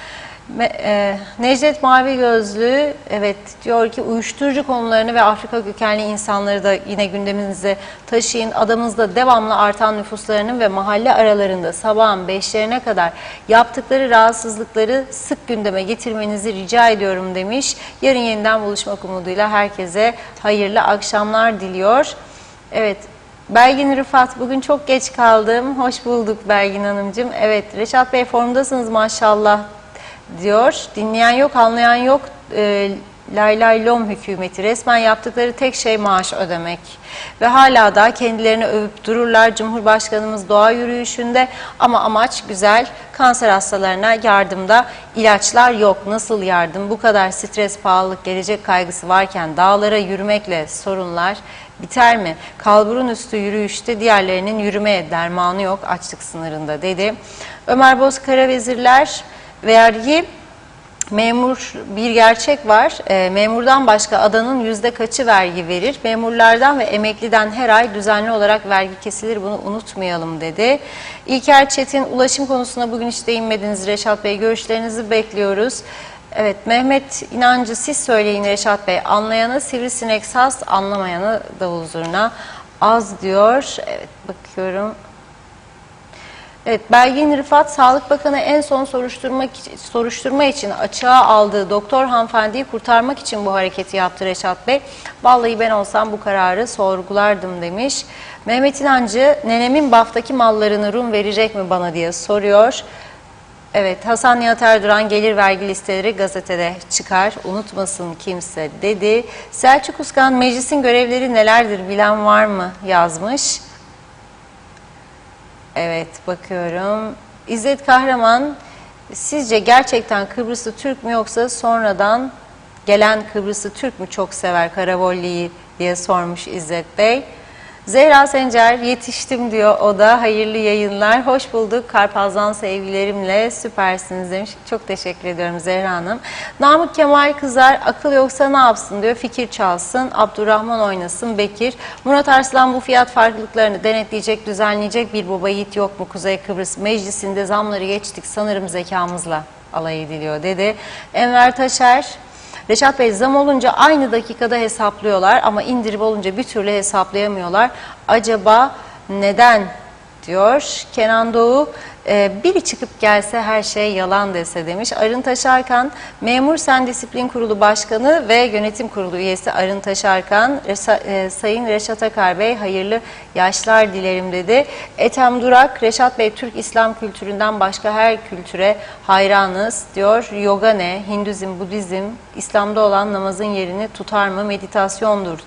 Necdet Mavi Gözlü, evet, diyor ki uyuşturucu konularını ve Afrika kökenli insanları da yine gündeminize taşıyın. Adamızda devamlı artan nüfuslarının ve mahalle aralarında sabahın 5'lerine kadar yaptıkları rahatsızlıkları sık gündeme getirmenizi rica ediyorum demiş. Yarın yeniden buluşmak umuduyla herkese hayırlı akşamlar diliyor. Evet, Belgin Rıfat, bugün çok geç kaldım. Hoş bulduk Belgin Hanımcığım. Evet, Reşat Bey formdasınız maşallah diyor. Dinleyen yok, anlayan yok. Lay lay lom hükümeti. Resmen yaptıkları tek şey maaş ödemek. Ve hala da kendilerini övüp dururlar. Cumhurbaşkanımız doğa yürüyüşünde ama amaç güzel. Kanser hastalarına yardımda, ilaçlar yok. Nasıl yardım? Bu kadar stres, pahalılık, gelecek kaygısı varken dağlara yürümekle sorunlar biter mi? Kalburun üstü yürüyüşte diğerlerinin yürümeye dermanı yok, açlık sınırında dedi. Ömer Bozkara, vezirler vergi memur bir gerçek var. Memurdan başka adanın yüzde kaçı vergi verir? Memurlardan ve emekliden her ay düzenli olarak vergi kesilir. Bunu unutmayalım dedi. İlker Çetin, ulaşım konusuna bugün hiç değinmediniz Reşat Bey. Görüşlerinizi bekliyoruz. Evet, Mehmet İnancı, siz söyleyin Reşat Bey. Anlayanı sivrisinek saz, anlamayanı davul zurna az diyor. Evet, bakıyorum. Evet, Belgin Rıfat, Sağlık Bakanı en son soruşturma için açığa aldığı doktor hanımefendiyi kurtarmak için bu hareketi yaptı Reşat Bey. Vallahi ben olsam bu kararı sorgulardım demiş. Mehmet İnancı, nenemin baftaki mallarını Rum verecek mi bana diye soruyor. Evet, Hasan Nihat Erduran, gelir vergi listeleri gazetede çıkar, unutmasın kimse dedi. Selçuk Uskan, meclisin görevleri nelerdir bilen var mı yazmış. Evet, bakıyorum. İzzet Kahraman, sizce gerçekten Kıbrıslı Türk mü yoksa sonradan gelen Kıbrıslı Türk mü çok sever Karavolli'yi diye sormuş İzzet Bey. Zehra Sencer, yetiştim diyor o da. Hayırlı yayınlar. Hoş bulduk. Karpaz'dan sevgilerimle, süpersiniz demiş. Çok teşekkür ediyorum Zehra Hanım. Namık Kemal Kızar, akıl yoksa ne yapsın diyor. Fikir çalsın. Abdurrahman oynasın. Bekir. Murat Arslan, bu fiyat farklılıklarını denetleyecek, düzenleyecek bir baba yiğit yok mu Kuzey Kıbrıs Meclisi'nde? Zamları geçtik sanırım zekamızla alay ediliyor dedi. Enver Taşer, Reşat Bey, zam olunca aynı dakikada hesaplıyorlar ama indirim olunca bir türlü hesaplayamıyorlar. Acaba neden diyor. Kenan Doğu, biri çıkıp gelse her şey yalan dese demiş. Arın Taşarkan, Memur Sen Disiplin Kurulu Başkanı ve Yönetim Kurulu üyesi Arın Taşarkan, Sayın Reşat Akar Bey hayırlı yaşlar dilerim dedi. Ethem Durak, Reşat Bey, Türk İslam kültüründen başka her kültüre hayranız diyor. Yoga ne? Hinduzm, Budizm, İslam'da olan namazın yerini tutar mı? Meditasyondur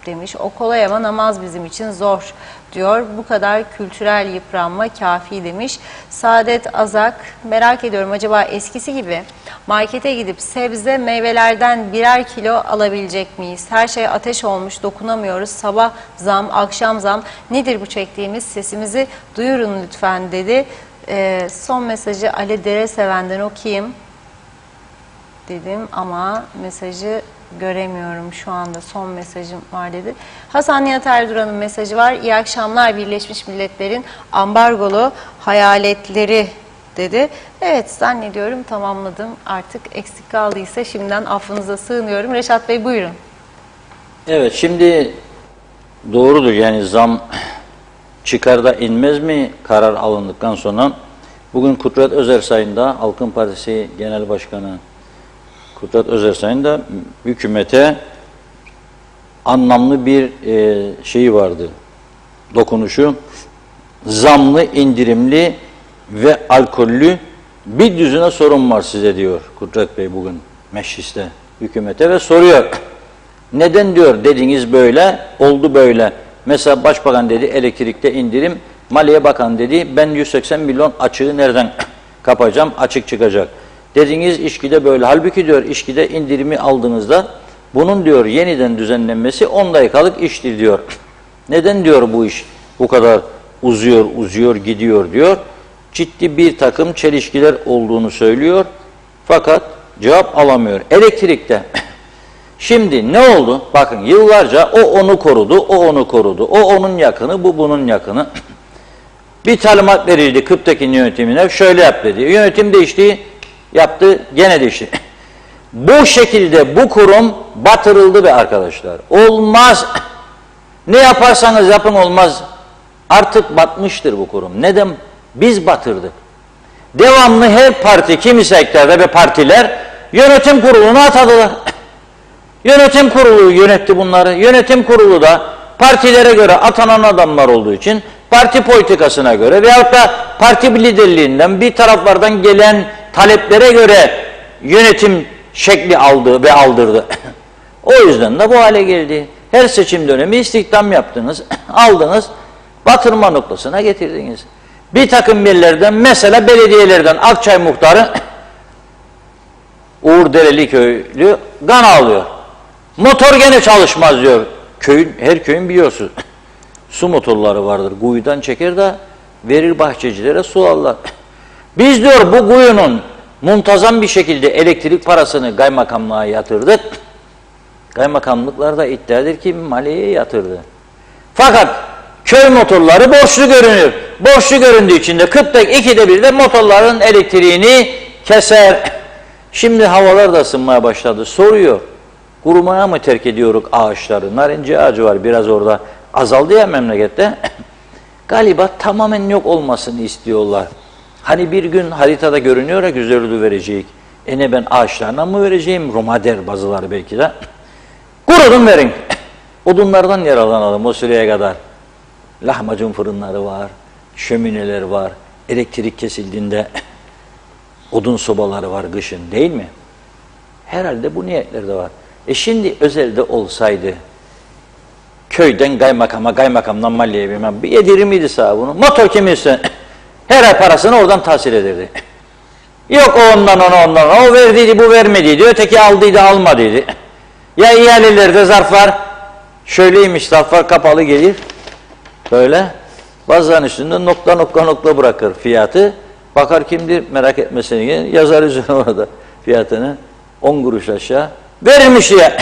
demiş. O kolay ama namaz bizim için zor diyor. Bu kadar kültürel yıpranma kafi demiş. Saadet Azak, merak ediyorum acaba eskisi gibi markete gidip sebze meyvelerden birer kilo alabilecek miyiz? Her şey ateş olmuş, dokunamıyoruz. Sabah zam, akşam zam. Nedir bu çektiğimiz? Sesimizi duyurun lütfen dedi. Son mesajı Ali Dereseven'den okuyayım dedim ama mesajı göremiyorum şu anda. Son mesajım var dedi. Hasan Nihat Erduran'ın mesajı var. İyi akşamlar, Birleşmiş Milletler'in ambargolu hayaletleri dedi. Evet, zannediyorum tamamladım. Artık eksik kaldıysa şimdiden affınıza sığınıyorum. Reşat Bey buyurun. Evet, şimdi doğrudur, yani zam çıkarda inmez mi karar alındıktan sonra? Bugün Kudret Özersay'ın da, Halkın Partisi Genel Başkanı Kudret Özersay'ın da hükümete anlamlı bir şeyi vardı, dokunuşu. Zamlı, indirimli ve alkollü bir düzine sorun var size diyor Kudret Bey bugün mecliste hükümete ve soruyor. Neden diyor dediğiniz böyle, oldu böyle. Mesela Başbakan dedi elektrikte indirim, Maliye Bakan dedi ben 180 milyon açığı nereden kapacağım, açık çıkacak. Dediğiniz içkide böyle. Halbuki diyor içkide indirimi aldığınızda bunun diyor yeniden düzenlenmesi 10 dakikalık iştir diyor. Neden diyor bu iş bu kadar uzuyor gidiyor diyor. Ciddi bir takım çelişkiler olduğunu söylüyor. Fakat cevap alamıyor. Elektrikte. Şimdi ne oldu? Bakın yıllarca o onu korudu, o onu korudu. O onun yakını, bu bunun yakını. Bir talimat verildi Kıptekin yönetimine. Şöyle yap dedi. Yönetim değişti. Yaptı, gene değişti. Bu şekilde bu kurum batırıldı be arkadaşlar. Olmaz. Ne yaparsanız yapın olmaz. Artık batmıştır bu kurum. Neden? Biz batırdık. Devamlı her parti, kimi sektörde ve partiler yönetim kuruluna atadılar. Yönetim kurulu yönetti bunları. Yönetim kurulu da partilere göre atanan adamlar olduğu için parti politikasına göre veyahut da parti liderliğinden bir taraflardan gelen taleplere göre yönetim şekli aldı ve aldırdı. O yüzden de bu hale geldi. Her seçim dönemi istihdam yaptınız, aldınız, batırma noktasına getirdiniz. Bir takım yerlerden, mesela belediyelerden Akçay muhtarı Uğur Dereli köylü kan ağlıyor. Motor gene çalışmaz diyor. Her köyün biliyorsunuz su motorları vardır. Kuyudan çeker de verir bahçecilere su alırlar. Biz diyor bu kuyunun muntazam bir şekilde elektrik parasını kaymakamlığa yatırdık. Kaymakamlıklar da iddiadır ki maliyeye yatırdı. Fakat köy motorları borçlu görünür. Borçlu göründüğü için de 40'da 2'de 1'de motorların elektriğini keser. Şimdi havalar da ısınmaya başladı. Soruyor. Kurumaya mı terk ediyoruz ağaçları? Narinci ağacı var biraz orada. Azaldı ya memlekette. Galiba tamamen yok olmasını istiyorlar. Hani bir gün haritada görünüyor ya güzel verecek. Ne ben ağaçlarına mı vereceğim? Roma der bazıları belki de. Kurudun verin. Odunlardan yararlanalım o süreye kadar. Lahmacun fırınları var, şömineler var, elektrik kesildiğinde odun sobaları var kışın değil mi? Herhalde bu niyetler de var. Şimdi özelde olsaydı köyden kaymakama, kaymakamdan maliye bilmem bir yedirir miydi sağa bunu? Motor kiminse her ay parasını oradan tahsil ederdi. Yok o ondan o verdiydi bu vermediydi, öteki aldıydı almadıydı. Ya ihalelerde zarflar şöyleymiş, zarflar kapalı gelir böyle bazılarının üstünde nokta bırakır fiyatı. Bakar kimdir merak etmesini yazar üzerine orada fiyatını 10 kuruş aşağı verilmiş diye.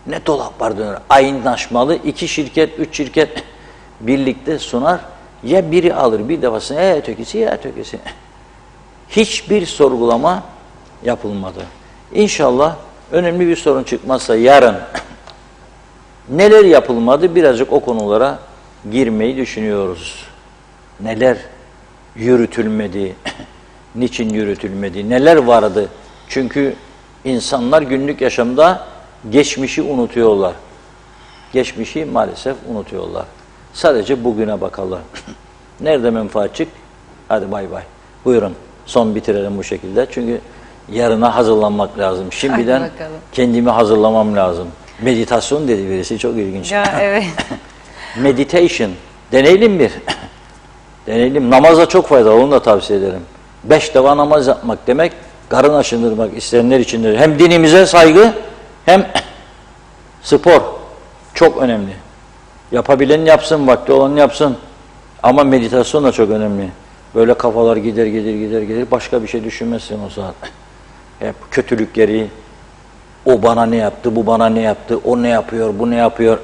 Ne dolaplar döner. Aynılaşmalı 2 şirket, 3 şirket birlikte sunar. Ya biri alır bir defasını ya ötekisi. Hiçbir sorgulama yapılmadı. İnşallah önemli bir sorun çıkmazsa yarın neler yapılmadı birazcık o konulara girmeyi düşünüyoruz. Neler yürütülmedi, niçin yürütülmedi, neler vardı? Çünkü insanlar günlük yaşamda geçmişi unutuyorlar. Geçmişi maalesef unutuyorlar. Sadece bugüne bakalım. Nerede menfaatçik? Hadi bay bay. Buyurun. Son bitirelim bu şekilde. Çünkü yarına hazırlanmak lazım. Şimdiden kendimi hazırlamam lazım. Meditasyon dedi birisi. Çok ilginç. Ya evet. Meditation. Deneyelim bir. Deneyelim. Namaza çok faydalı. Onu da tavsiye ederim. 5 defa namaz yapmak demek karın aşındırmak isteyenler içindir. Hem dinimize saygı hem spor. Çok önemli. Yapabilen yapsın, vakti olan yapsın. Ama meditasyon da çok önemli. Böyle kafalar gider. Başka bir şey düşünmezsin o saat. Hep kötülük gereği. O bana ne yaptı, bu bana ne yaptı, o ne yapıyor, bu ne yapıyor.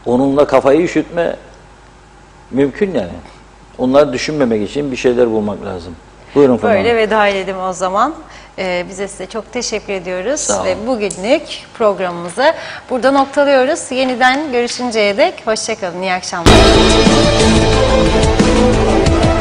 Onunla kafayı üşütme mümkün yani. Onları düşünmemek için bir şeyler bulmak lazım. Buyurun Funda Hanım. Böyle veda edelim o zaman. Bize size çok teşekkür ediyoruz ve bugünlük programımızı burada noktalıyoruz. Yeniden görüşünceye dek hoşça kalın. İyi akşamlar.